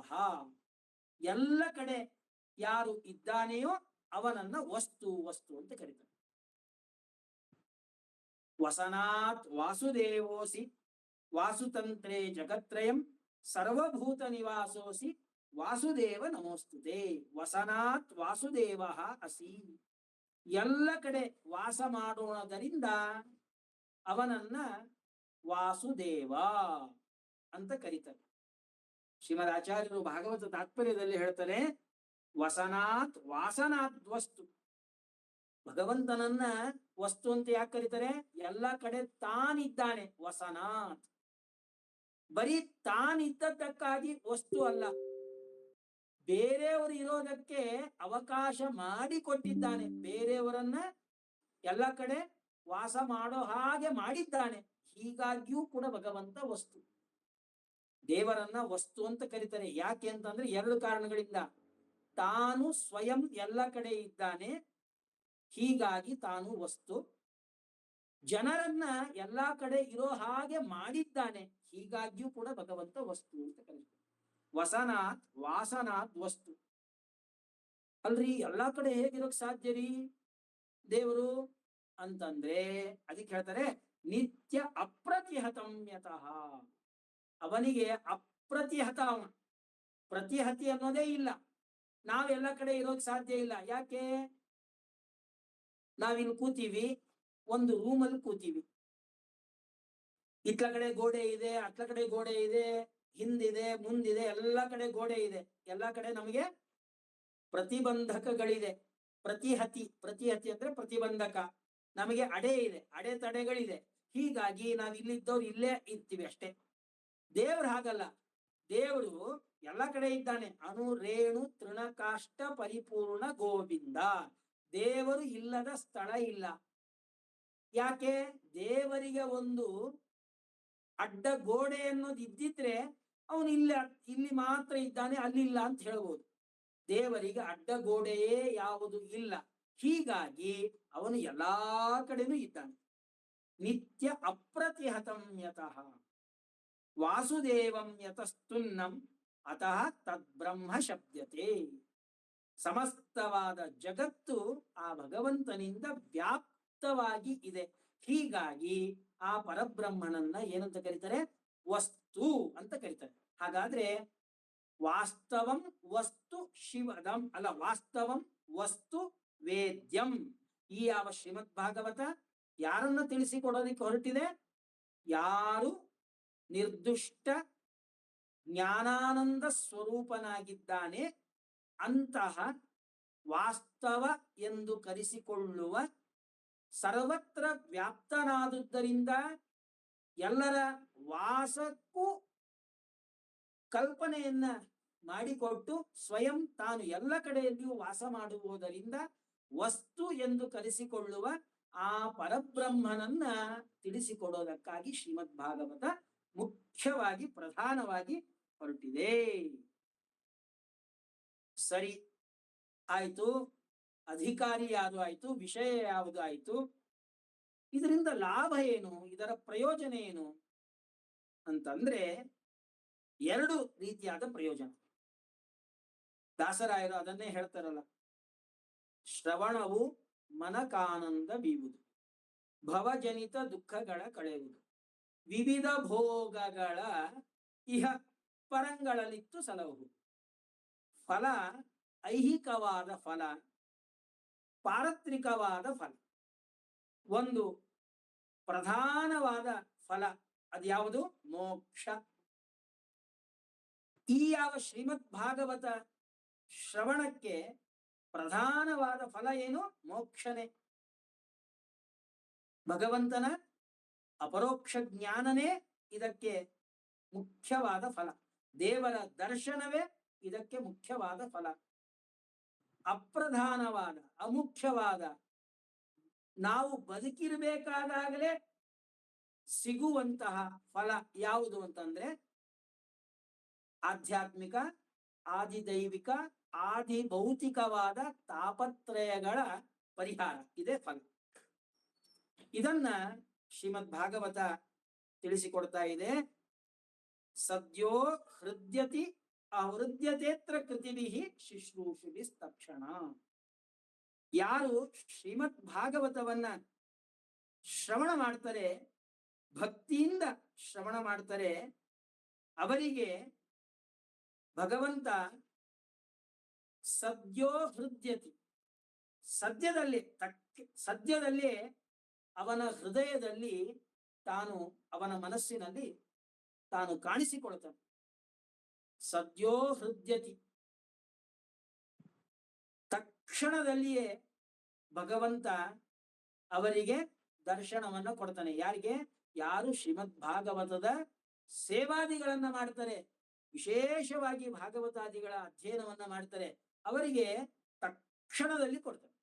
A: ಎಲ್ಲ ಕಡೆ ಯಾರು ಇದ್ದಾನೆಯೋ ಅವನನ್ನ ವಸ್ತು ವಸ್ತು ಅಂತ ಕರೀತಾರೆ. ವಸನಾತ್ ವಾಸುದೇವೋಸಿ ವಾಸುತಂತ್ರೇ ಜಗತ್ರಯಂ ಸರ್ವಭೂತ ನಿವಾಸೋಸಿ ವಾಸುದೇವ ನಮೋಸ್ತುತೆ. ವಸನಾತ್ ವಾಸುದೇವ ಅಸಿ. ಎಲ್ಲ ಕಡೆ ವಾಸ ಮಾಡೋಣದರಿಂದ ಅವನನ್ನ ವಾಸುದೇವ ಅಂತ ಕರೀತಾರೆ. ಶ್ರೀಮದ್ ಆಚಾರ್ಯರು ಭಾಗವತ ತಾತ್ಪರ್ಯದಲ್ಲಿ ಹೇಳ್ತಾರೆ, ವಸನಾತ್ ವಾಸನಾತ್ ವಸ್ತು. ಭಗವಂತನನ್ನ ವಸ್ತು ಅಂತ ಯಾಕೆ ಕರೀತಾರೆ? ಎಲ್ಲ ಕಡೆ ತಾನಿದ್ದಾನೆ, ವಸನಾತ್. ಬರೀ ತಾನಿದ್ದದ್ದಕ್ಕಾಗಿ ವಸ್ತು ಅಲ್ಲ, ಬೇರೆಯವರು ಇರೋದಕ್ಕೆ ಅವಕಾಶ ಮಾಡಿಕೊಟ್ಟಿದ್ದಾನೆ. ಬೇರೆಯವರನ್ನ ಎಲ್ಲ ಕಡೆ ವಾಸ ಮಾಡೋ ಹಾಗೆ ಮಾಡಿದ್ದಾನೆ. ಹೀಗಾಗಿಯೂ ಕೂಡ ಭಗವಂತ ವಸ್ತು. ದೇವರನ್ನ ವಸ್ತು ಅಂತ ಕರೀತಾರೆ. ಯಾಕೆ ಅಂತಂದ್ರೆ ಎರಡು ಕಾರಣಗಳಿಂದ. ತಾನು ಸ್ವಯಂ ಎಲ್ಲ ಕಡೆ ಇದ್ದಾನೆ, ಹೀಗಾಗಿ ತಾನು ವಸ್ತು. ಜನರನ್ನ ಎಲ್ಲಾ ಕಡೆ ಇರೋ ಹಾಗೆ ಮಾಡಿದ್ದಾನೆ, ಹೀಗಾಗಿಯೂ ಕೂಡ ಭಗವಂತ ವಸ್ತು ಅಂತ ಕರೀತಾರೆ. ವಸನಾತ್ ವಾಸನಾತ್ ವಸ್ತು. ಅಲ್ರಿ, ಎಲ್ಲಾ ಕಡೆ ಹೇಗಿರೋಕ್ ಸಾಧ್ಯ ರೀ ದೇವರು ಅಂತಂದ್ರೆ, ಅದಕ್ಕೆ ಹೇಳ್ತಾರೆ ನಿತ್ಯ ಅಪ್ರತಿಹತಂ ಯತಃ. ಅವನಿಗೆ ಅಪ್ರತಿಹತ, ಅವನು ಪ್ರತಿಹತಿ ಅನ್ನೋದೇ ಇಲ್ಲ. ನಾವೆಲ್ಲ ಕಡೆ ಇರೋಕ್ ಸಾಧ್ಯ ಇಲ್ಲ. ಯಾಕೆ? ನಾವಿಲ್ಲಿ ಕೂತೀವಿ, ಒಂದು ರೂಮಲ್ಲಿ ಕೂತೀವಿ. ಇತ್ಲ ಕಡೆ ಗೋಡೆ ಇದೆ, ಅತ್ಲ ಕಡೆ ಗೋಡೆ ಇದೆ, ಹಿಂದಿದೆ ಮುಂದಿದೆ, ಎಲ್ಲ ಕಡೆ ಗೋಡೆ ಇದೆ. ಎಲ್ಲ ಕಡೆ ನಮಗೆ ಪ್ರತಿಬಂಧಕಗಳಿದೆ. ಪ್ರತಿಹತಿ, ಪ್ರತಿಹತಿ ಅಂದ್ರೆ ಪ್ರತಿಬಂಧಕ. ನಮಗೆ ಅಡೆ ಇದೆ, ಅಡೆತಡೆಗಳಿದೆ. ಹೀಗಾಗಿ ನಾವು ಇಲ್ಲಿದ್ದವ್ರು ಇಲ್ಲೇ ಇರ್ತೀವಿ ಅಷ್ಟೇ. ದೇವ್ರು ಹಾಗಲ್ಲ. ದೇವರು ಎಲ್ಲ ಕಡೆ ಇದ್ದಾನೆ. ಅನು ರೇಣು ತೃಣಕಾಷ್ಟ ಪರಿಪೂರ್ಣ ಗೋವಿಂದ. ದೇವರು ಇಲ್ಲದ ಸ್ಥಳ ಇಲ್ಲ. ಯಾಕೆ? ದೇವರಿಗೆ ಒಂದು ಅಡ್ಡ ಗೋಡೆ ಅನ್ನೋದು ಇದ್ದಿದ್ರೆ ಅವನು ಇಲ್ಲಿ ಮಾತ್ರ ಇದ್ದಾನೆ, ಅಲ್ಲಿಲ್ಲ ಅಂತ ಹೇಳ್ಬೋದು. ದೇವರಿಗೆ ಅಡ್ಡ ಗೋಡೆಯೇ ಯಾವುದು ಇಲ್ಲ. ಹೀಗಾಗಿ ಅವನು ಎಲ್ಲಾ ಕಡೆನೂ ಇದ್ದಾನೆ. ನಿತ್ಯ ಅಪ್ರತಿಹತಂ ಯತಃ ವಾಸುದೇವಂ ಯತಸ್ತುನ್ನಂ ಅತಃ ತದ್ಬ್ರಹ್ಮ ಶಬ್ದತೆ. ಸಮಸ್ತವಾದ ಜಗತ್ತು ಆ ಭಗವಂತನಿಂದ ವ್ಯಾಪ್ತವಾಗಿ ಇದೆ. ಹೀಗಾಗಿ ಆ ಪರಬ್ರಹ್ಮನನ್ನ ಏನಂತ ಕರೀತಾರೆ? ವಸ್ತು ಅಂತ ಕರೀತಾರೆ. ಹಾಗಾದ್ರೆ ವಾಸ್ತವಂ ವಸ್ತು ಶಿವದಂ ಅಲ್ಲ, ವಾಸ್ತವಂ ವಸ್ತು ವೇದ್ಯಂ. ಈ ಯಾವ ಶ್ರೀಮದ್ ಭಾಗವತ ಯಾರನ್ನ ತಿಳಿಸಿಕೊಡೋದಕ್ಕೆ ಹೊರಟಿದೆ? ಯಾರು ನಿರ್ದುಷ್ಟ ಜ್ಞಾನಾನಂದ ಸ್ವರೂಪನಾಗಿದ್ದಾನೆ ಅಂತಹ ವಾಸ್ತವ ಎಂದು ಕರೆಸಿಕೊಳ್ಳುವ, ಸರ್ವತ್ರ ವ್ಯಾಪ್ತನಾದುದರಿಂದ ಎಲ್ಲರ ವಾಸಕ್ಕೂ ಕಲ್ಪನೆಯನ್ನ ಮಾಡಿಕೊಟ್ಟು ಸ್ವಯಂ ತಾನು ಎಲ್ಲ ಕಡೆಯಲ್ಲಿಯೂ ವಾಸ ಮಾಡುವುದರಿಂದ ವಸ್ತು ಎಂದು ಕರೆಸಿಕೊಳ್ಳುವ ಆ ಪರಬ್ರಹ್ಮನನ್ನ ತಿಳಿಸಿಕೊಡೋದಕ್ಕಾಗಿ ಶ್ರೀಮದ್ ಭಾಗವತ ಮುಖ್ಯವಾಗಿ ಪ್ರಧಾನವಾಗಿ ಹೊರಟಿದೆ. ಸರಿ ಆಯ್ತು, ಅಧಿಕಾರಿ ಯಾವುದು ಆಯ್ತು, ವಿಷಯ ಯಾವುದು ಆಯ್ತು. ಇದರಿಂದ ಲಾಭ ಏನು, ಇದರ ಪ್ರಯೋಜನ ಏನು ಅಂತಂದ್ರೆ ಎರಡು ರೀತಿಯಾದ ಪ್ರಯೋಜನ. ದಾಸರಾಯರು ಅದನ್ನೇ ಹೇಳ್ತಾರಲ್ಲ, ಶ್ರವಣವು ಮನಕಾನಂದ ಬೀವುದು, ಭವಜನಿತ ದುಃಖಗಳ ಕಳೆಯುವುದು, ವಿವಿಧ ಭೋಗಗಳ ಇಹ ಪರಂಗಳಲ್ಲಿತ್ತು ಸಲಹುವುದು. ಫಲ ಐಹಿಕವಾದ ಫಲ, ಪಾರತ್ರಿಕವಾದ ಫಲ. ಒಂದು ಪ್ರಧಾನವಾದ ಫಲ ಅದ್ಯಾವುದು? ಮೋಕ್ಷ. ಈ ಯಾವ ಶ್ರೀಮದ್ ಭಾಗವತ ಶ್ರವಣಕ್ಕೆ ಪ್ರಧಾನವಾದ ಫಲ ಏನು? ಮೋಕ್ಷನೇ. ಭಗವಂತನ ಅಪರೋಕ್ಷ ಜ್ಞಾನನೇ ಇದಕ್ಕೆ ಮುಖ್ಯವಾದ ಫಲ. ದೇವರ ದರ್ಶನವೇ ಇದಕ್ಕೆ ಮುಖ್ಯವಾದ ಫಲ. ಅಪ್ರಧಾನವಾದ, ಅಮುಖ್ಯವಾದ, ನಾವು ಬದುಕಿರಬೇಕಾದಾಗಲೇ ಸಿಗುವಂತಹ ಫಲ ಯಾವುದು ಅಂತಂದ್ರೆ ಆಧ್ಯಾತ್ಮಿಕ, ಆದಿದೈವಿಕ, ಆದಿ ಭೌತಿಕವಾದ ತಾಪತ್ರಯಗಳ ಪರಿಹಾರ. ಇದೇ ಫಲ. ಇದನ್ನ ಶ್ರೀಮದ್ ಭಾಗವತ ತಿಳಿಸಿಕೊಡ್ತಾ ಇದೆ. ಸದ್ಯೋ ಹೃದ್ಯತಿ ಅವೃದ್ಯತೇತ್ರ ಕೃತಿಭಿಃ ಶುಶ್ರೂಷುಭಿಃ ತಕ್ಷಣ. ಯಾರು ಶ್ರೀಮದ್ ಭಾಗವತವನ್ನ ಶ್ರವಣ ಮಾಡ್ತಾರೆ, ಭಕ್ತಿಯಿಂದ ಶ್ರವಣ ಮಾಡ್ತಾರೆ, ಅವರಿಗೆ ಭಗವಂತ ಸದ್ಯೋ ಹೃದ್ಯತಿ, ಸದ್ಯದಲ್ಲಿ ಅವನ ಹೃದಯದಲ್ಲಿ ತಾನು, ಅವನ ಮನಸ್ಸಿನಲ್ಲಿ ತಾನು ಕಾಣಿಸಿಕೊಳ್ತಾನೆ. ಸದ್ಯೋ ಹೃದ್ಯತಿ, ತಕ್ಷಣದಲ್ಲಿಯೇ ಭಗವಂತ ಅವರಿಗೆ ದರ್ಶನವನ್ನ ಕೊಡ್ತಾನೆ. ಯಾರಿಗೆ? ಯಾರು ಶ್ರೀಮದ್ ಭಾಗವತದ ಸೇವಾದಿಗಳನ್ನ ಮಾಡ್ತಾರೆ, ವಿಶೇಷವಾಗಿ ಭಾಗವತಾದಿಗಳ ಅಧ್ಯಯನವನ್ನ ಮಾಡ್ತಾರೆ, ಅವರಿಗೆ ತಕ್ಷಣದಲ್ಲಿ ಕೊಡ್ತಾರೆ.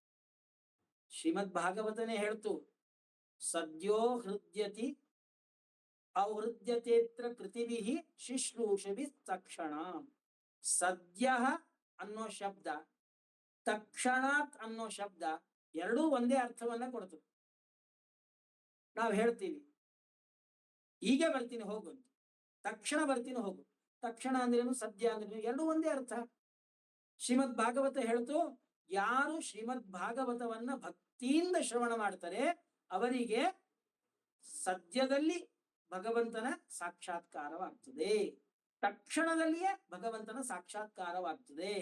A: ಶ್ರೀಮದ್ ಭಾಗವತನೇ ಹೇಳ್ತು, ಸದ್ಯೋ ಹೃದ್ಯತಿ ಅವೃದ್ಯತೇತ್ರ ಕೃತಿಭಿಃ ಶುಶ್ರೂಷಭಿಃ ತಕ್ಷಣ. ಸದ್ಯ ಅನ್ನೋ ಶಬ್ದ, ತಕ್ಷಣಾತ್ ಅನ್ನೋ ಶಬ್ದ ಎರಡೂ ಒಂದೇ ಅರ್ಥವನ್ನ ಕೊಡ್ತು. ನಾವು ಹೇಳ್ತೀವಿ ಹೀಗೆ ಬರ್ತೀನಿ ಹೋಗು, ತಕ್ಷಣ ಬರ್ತೀನಿ ಹೋಗು. ತಕ್ಷಣ ಅಂದ್ರೇನು, ಸದ್ಯ ಅಂದ್ರೇನು, ಎರಡೂ ಒಂದೇ ಅರ್ಥ. ಶ್ರೀಮದ್ ಭಾಗವತ ಹೇಳ್ತು, ಯಾರು ಶ್ರೀಮದ್ ಭಾಗವತವನ್ನ ಭಕ್ತಿಯಿಂದ ಶ್ರವಣ ಮಾಡ್ತಾರೆ ಅವರಿಗೆ ಸದ್ಯದಲ್ಲಿ ಭಗವಂತನ ಸಾಕ್ಷಾತ್ಕಾರವಾಗ್ತದೆ, ತಕ್ಷಣದಲ್ಲಿಯೇ ಭಗವಂತನ ಸಾಕ್ಷಾತ್ಕಾರವಾಗ್ತದೆ.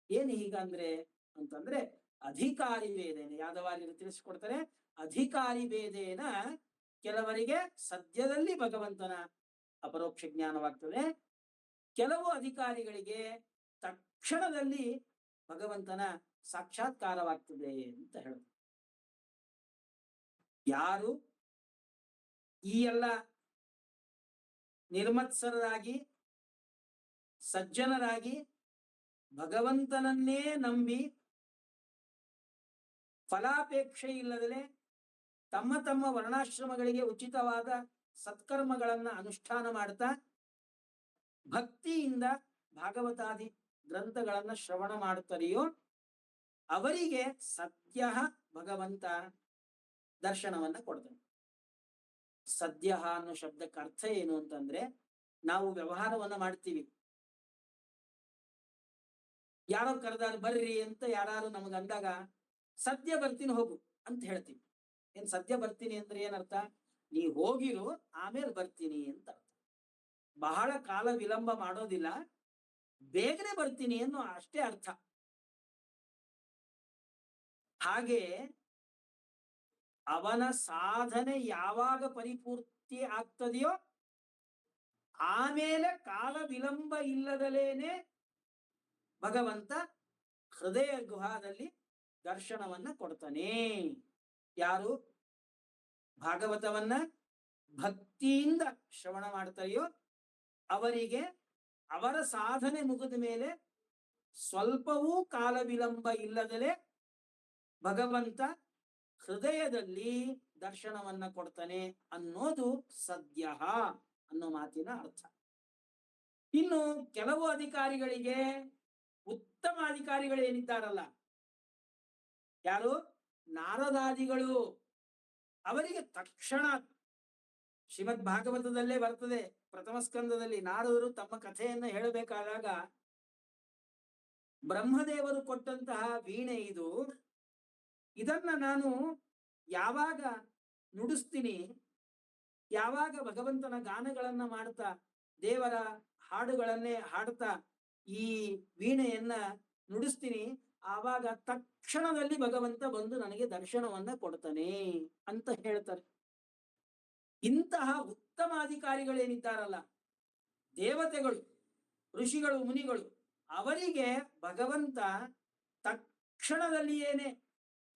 A: ಏನ್ ಹೀಗಂದ್ರೆ ಅಂತಂದ್ರೆ ಅಧಿಕಾರಿ ವೇದೇನ, ಯಾದವಾರ್ಯರು ತಿಳಿಸಿಕೊಡ್ತಾರೆ, ಅಧಿಕಾರಿ ವೇದೇನ ಕೆಲವರಿಗೆ ಸದ್ಯದಲ್ಲಿ ಭಗವಂತನ ಅಪರೋಕ್ಷ ಜ್ಞಾನವಾಗ್ತದೆ, ಕೆಲವು ಅಧಿಕಾರಿಗಳಿಗೆ ತಕ್ಷಣದಲ್ಲಿ ಭಗವಂತನ ಸಾಕ್ಷಾತ್ಕಾರವಾಗ್ತದೆ ಅಂತ ಹೇಳುದು. ಯಾರು ಈ ಎಲ್ಲ ನಿರ್ಮತ್ಸರರಾಗಿ ಸಜ್ಜನರಾಗಿ ಭಗವಂತನನ್ನೇ ನಂಬಿ ಫಲಾಪೇಕ್ಷೆ ಇಲ್ಲದಲೇ ತಮ್ಮ ತಮ್ಮ ವರ್ಣಾಶ್ರಮಗಳಿಗೆ ಉಚಿತವಾದ ಸತ್ಕರ್ಮಗಳನ್ನ ಅನುಷ್ಠಾನ ಮಾಡ್ತಾ ಭಕ್ತಿಯಿಂದ ಭಾಗವತಾದಿ ಗ್ರಂಥಗಳನ್ನ ಶ್ರವಣ ಮಾಡುತ್ತಾರೆಯೋ ಅವರಿಗೆ ಸದ್ಯ ಭಗವಂತ ದರ್ಶನವನ್ನ ಕೊಡ್ತಾನೆ. ಸದ್ಯ ಅನ್ನೋ ಶಬ್ದಕ್ಕೆ ಅರ್ಥ ಏನು ಅಂತಂದ್ರೆ, ನಾವು ವ್ಯವಹಾರವನ್ನ ಮಾಡ್ತೀವಿ, ಯಾರೋ ಕರೆದಾರ ಬರ್ರಿ ಅಂತ ಯಾರು ನಮಗಂದಾಗ ಸದ್ಯ ಬರ್ತೀನಿ ಹೋಗು ಅಂತ ಹೇಳ್ತೀವಿ. ಏನ್ ಸದ್ಯ ಬರ್ತೀನಿ ಅಂದ್ರೆ ಏನರ್ಥ? ನೀ ಹೋಗಿರು ಆಮೇಲೆ ಬರ್ತೀನಿ ಅಂತ ಅರ್ಥ. ಬಹಳ ಕಾಲ ವಿಳಂಬ ಮಾಡೋದಿಲ್ಲ, ಬೇಗನೆ ಬರ್ತೀನಿ ಅನ್ನೋ ಅಷ್ಟೇ ಅರ್ಥ. ಹಾಗೆ ಅವನ ಸಾಧನೆ ಯಾವಾಗ ಪರಿಪೂರ್ತಿ ಆಗ್ತದೆಯೋ ಆಮೇಲೆ ಕಾಲ ವಿಳಂಬ ಇಲ್ಲದಲೇನೆ ಭಗವಂತ ಹೃದಯ ಗುಹಾದಲ್ಲಿ ದರ್ಶನವನ್ನ ಕೊಡ್ತಾನೆ. ಯಾರು ಭಾಗವತವನ್ನ ಭಕ್ತಿಯಿಂದ ಶ್ರವಣ ಮಾಡ್ತಾರೆಯೋ ಅವರಿಗೆ ಅವರ ಸಾಧನೆ ಮುಗಿದ ಮೇಲೆ ಸ್ವಲ್ಪವೂ ಕಾಲ ವಿಳಂಬ ಇಲ್ಲದಲೇ ಭಗವಂತ ಹೃದಯದಲ್ಲಿ ದರ್ಶನವನ್ನ ಕೊಡ್ತಾನೆ ಅನ್ನೋದು ಸದ್ಯ ಅನ್ನೋ ಮಾತಿನ ಅರ್ಥ. ಇನ್ನು ಕೆಲವು ಅಧಿಕಾರಿಗಳಿಗೆ, ಉತ್ತಮ ಅಧಿಕಾರಿಗಳೇನಿದ್ದಾರಲ್ಲ, ಯಾರು ನಾರದಾದಿಗಳು, ಅವರಿಗೆ ತಕ್ಷಣ ಶ್ರೀಮದ್ ಭಾಗವತದಲ್ಲೇ ಬರ್ತದೆ, ಪ್ರಥಮ ಸ್ಕಂದದಲ್ಲಿ ನಾರದರು ತಮ್ಮ ಕಥೆಯನ್ನ ಹೇಳಬೇಕಾದಾಗ ಬ್ರಹ್ಮದೇವರು ಕೊಟ್ಟಂತಹ ವೀಣೆ ಇದು, ಇದನ್ನ ನಾನು ಯಾವಾಗ ನುಡಿಸ್ತೀನಿ, ಯಾವಾಗ ಭಗವಂತನ ಗಾನಗಳನ್ನ ಮಾಡ್ತಾ ದೇವರ ಹಾಡುಗಳನ್ನೇ ಹಾಡ್ತಾ ಈ ವೀಣೆಯನ್ನ ನುಡಿಸ್ತೀನಿ, ಆವಾಗ ತಕ್ಷಣದಲ್ಲಿ ಭಗವಂತ ಬಂದು ನನಗೆ ದರ್ಶನವನ್ನ ಕೊಡ್ತಾನೆ ಅಂತ ಹೇಳ್ತಾರೆ. ಇಂತಹ ಉತ್ತಮ ಅಧಿಕಾರಿಗಳೇನಿದ್ದಾರಲ್ಲ, ದೇವತೆಗಳು, ಋಷಿಗಳು, ಮುನಿಗಳು, ಅವರಿಗೆ ಭಗವಂತ ತಕ್ಷಣದಲ್ಲಿಯೇನೆ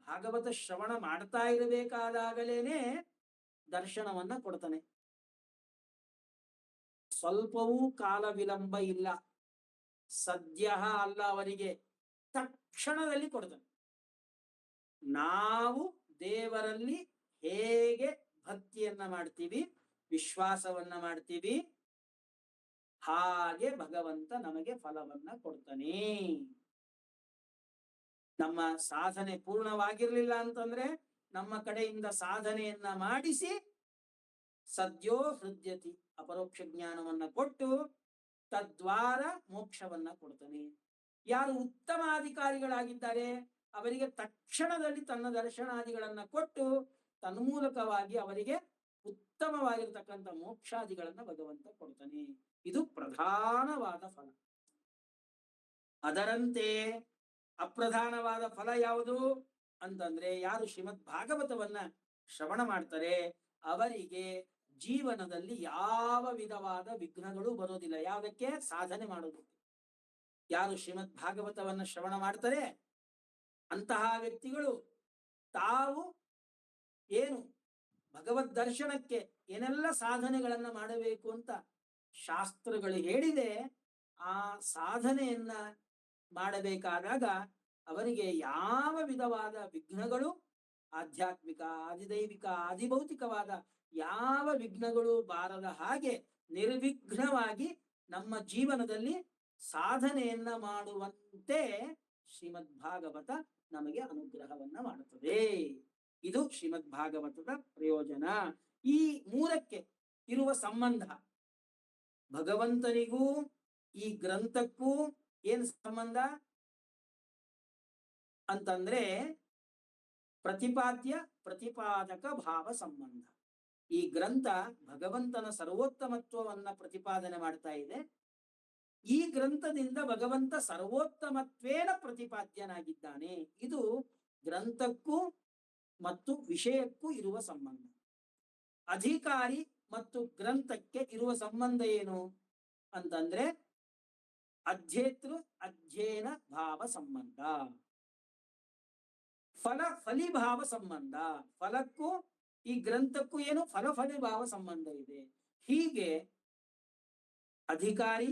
A: ಭಾಗವತ ಶ್ರವಣ ಮಾಡ್ತಾ ಇರಬೇಕಾದಾಗಲೇನೆ ದರ್ಶನವನ್ನ ಕೊಡ್ತಾನೆ. ಸ್ವಲ್ಪವೂ ಕಾಲ ವಿಳಂಬ ಇಲ್ಲ, ಸದ್ಯ ಅಲ್ಲ, ಅವರಿಗೆ ತಕ್ಷಣದಲ್ಲಿ ಕೊಡ್ತಾನೆ. ನಾವು ದೇವರಲ್ಲಿ ಹೇಗೆ ಭಕ್ತಿಯನ್ನ ಮಾಡ್ತೀವಿ, ವಿಶ್ವಾಸವನ್ನ ಮಾಡ್ತೀವಿ, ಹಾಗೆ ಭಗವಂತ ನಮಗೆ ಫಲವನ್ನ ಕೊಡ್ತಾನೆ. ನಮ್ಮ ಸಾಧನೆ ಪೂರ್ಣವಾಗಿರ್ಲಿಲ್ಲ ಅಂತಂದ್ರೆ ನಮ್ಮ ಕಡೆಯಿಂದ ಸಾಧನೆಯನ್ನ ಮಾಡಿಸಿ ಸದ್ಯೋ ಹೃದ್ಯತಿ ಅಪರೋಕ್ಷ ಜ್ಞಾನವನ್ನ ಕೊಟ್ಟು ತದ್ವಾರ ಮೋಕ್ಷವನ್ನ ಕೊಡ್ತಾನೆ. ಯಾರು ಉತ್ತಮ ಅಧಿಕಾರಿಗಳಾಗಿದ್ದಾರೆ ಅವರಿಗೆ ತಕ್ಷಣದಲ್ಲಿ ತನ್ನ ದರ್ಶನಾದಿಗಳನ್ನ ಕೊಟ್ಟು ತನ್ಮೂಲಕವಾಗಿ ಅವರಿಗೆ ಉತ್ತಮವಾಗಿರ್ತಕ್ಕಂಥ ಮೋಕ್ಷಾದಿಗಳನ್ನ ಭಗವಂತ ಕೊಡ್ತಾನೆ. ಇದು ಪ್ರಧಾನವಾದ ಫಲ. ಅದರಂತೆ ಅಪ್ರಧಾನವಾದ ಫಲ ಯಾವುದು ಅಂತಂದ್ರೆ, ಯಾರು ಶ್ರೀಮದ್ ಭಾಗವತವನ್ನ ಶ್ರವಣ ಮಾಡ್ತಾರೆ ಅವರಿಗೆ ಜೀವನದಲ್ಲಿ ಯಾವ ವಿಧವಾದ ವಿಘ್ನಗಳು ಬರೋದಿಲ್ಲ. ಯಾವುದಕ್ಕೆ? ಸಾಧನೆ ಮಾಡೋದು. ಯಾರು ಶ್ರೀಮದ್ ಭಾಗವತವನ್ನ ಶ್ರವಣ ಮಾಡ್ತಾರೆ ಅಂತಹ ವ್ಯಕ್ತಿಗಳು ತಾವು ಏನು ಭಗವದ್ ದರ್ಶನಕ್ಕೆ ಏನೆಲ್ಲ ಸಾಧನೆಗಳನ್ನ ಮಾಡಬೇಕು ಅಂತ ಶಾಸ್ತ್ರಗಳು ಹೇಳಿದೆ, ಆ ಸಾಧನೆಯನ್ನ ಮಾಡಬೇಕಾದಾಗ ಅವರಿಗೆ ಯಾವ ವಿಧವಾದ ವಿಘ್ನಗಳು, ಆಧ್ಯಾತ್ಮಿಕ, ಆದಿದೈವಿಕ, ಆದಿಭೌತಿಕವಾದ ಯಾವ ವಿಘ್ನಗಳು ಬಾರದ ಹಾಗೆ ನಿರ್ವಿಘ್ನವಾಗಿ ನಮ್ಮ ಜೀವನದಲ್ಲಿ ಸಾಧನೆಯನ್ನ ಮಾಡುವಂತೆ ಶ್ರೀಮದ್ ಭಾಗವತ ನಮಗೆ ಅನುಗ್ರಹವನ್ನ ಮಾಡುತ್ತದೆ. ಇದು ಶ್ರೀಮದ್ ಭಾಗವತದ ಪ್ರಯೋಜನ. ಈ ಮೂರಕ್ಕೆ ಇರುವ ಸಂಬಂಧ, ಭಗವಂತನಿಗೂ ಈ ಗ್ರಂಥಕ್ಕೂ ಏನ್ ಸಂಬಂಧ ಅಂತಂದ್ರೆ ಪ್ರತಿಪಾದ್ಯ ಪ್ರತಿಪಾದಕ ಭಾವ ಸಂಬಂಧ. ಈ ಗ್ರಂಥ ಭಗವಂತನ ಸರ್ವೋತ್ತಮತ್ವವನ್ನ ಪ್ರತಿಪಾದನೆ ಮಾಡ್ತಾ ಇದೆ. ಈ ಗ್ರಂಥದಿಂದ ಭಗವಂತ ಸರ್ವೋತ್ತಮತ್ವೇನ ಪ್ರತಿಪಾದ್ಯನಾಗಿದ್ದಾನೆ. ಇದು ಗ್ರಂಥಕ್ಕೂ ಮತ್ತು ವಿಷಯಕ್ಕೂ ಇರುವ ಸಂಬಂಧ. ಅಧಿಕಾರಿ ಮತ್ತು ಗ್ರಂಥಕ್ಕೆ ಇರುವ ಸಂಬಂಧ ಏನು ಅಂತಂದ್ರೆ ಅಧ್ಯೇತೃ ಅಧ್ಯಯನ ಭಾವ ಸಂಬಂಧ, ಫಲಿಭಾವ ಸಂಬಂಧ. ಫಲಕ್ಕೂ ಈ ಗ್ರಂಥಕ್ಕೂ ಏನು ಫಲಿಭಾವ ಸಂಬಂಧ ಇದೆ. ಹೀಗೆ ಅಧಿಕಾರಿ,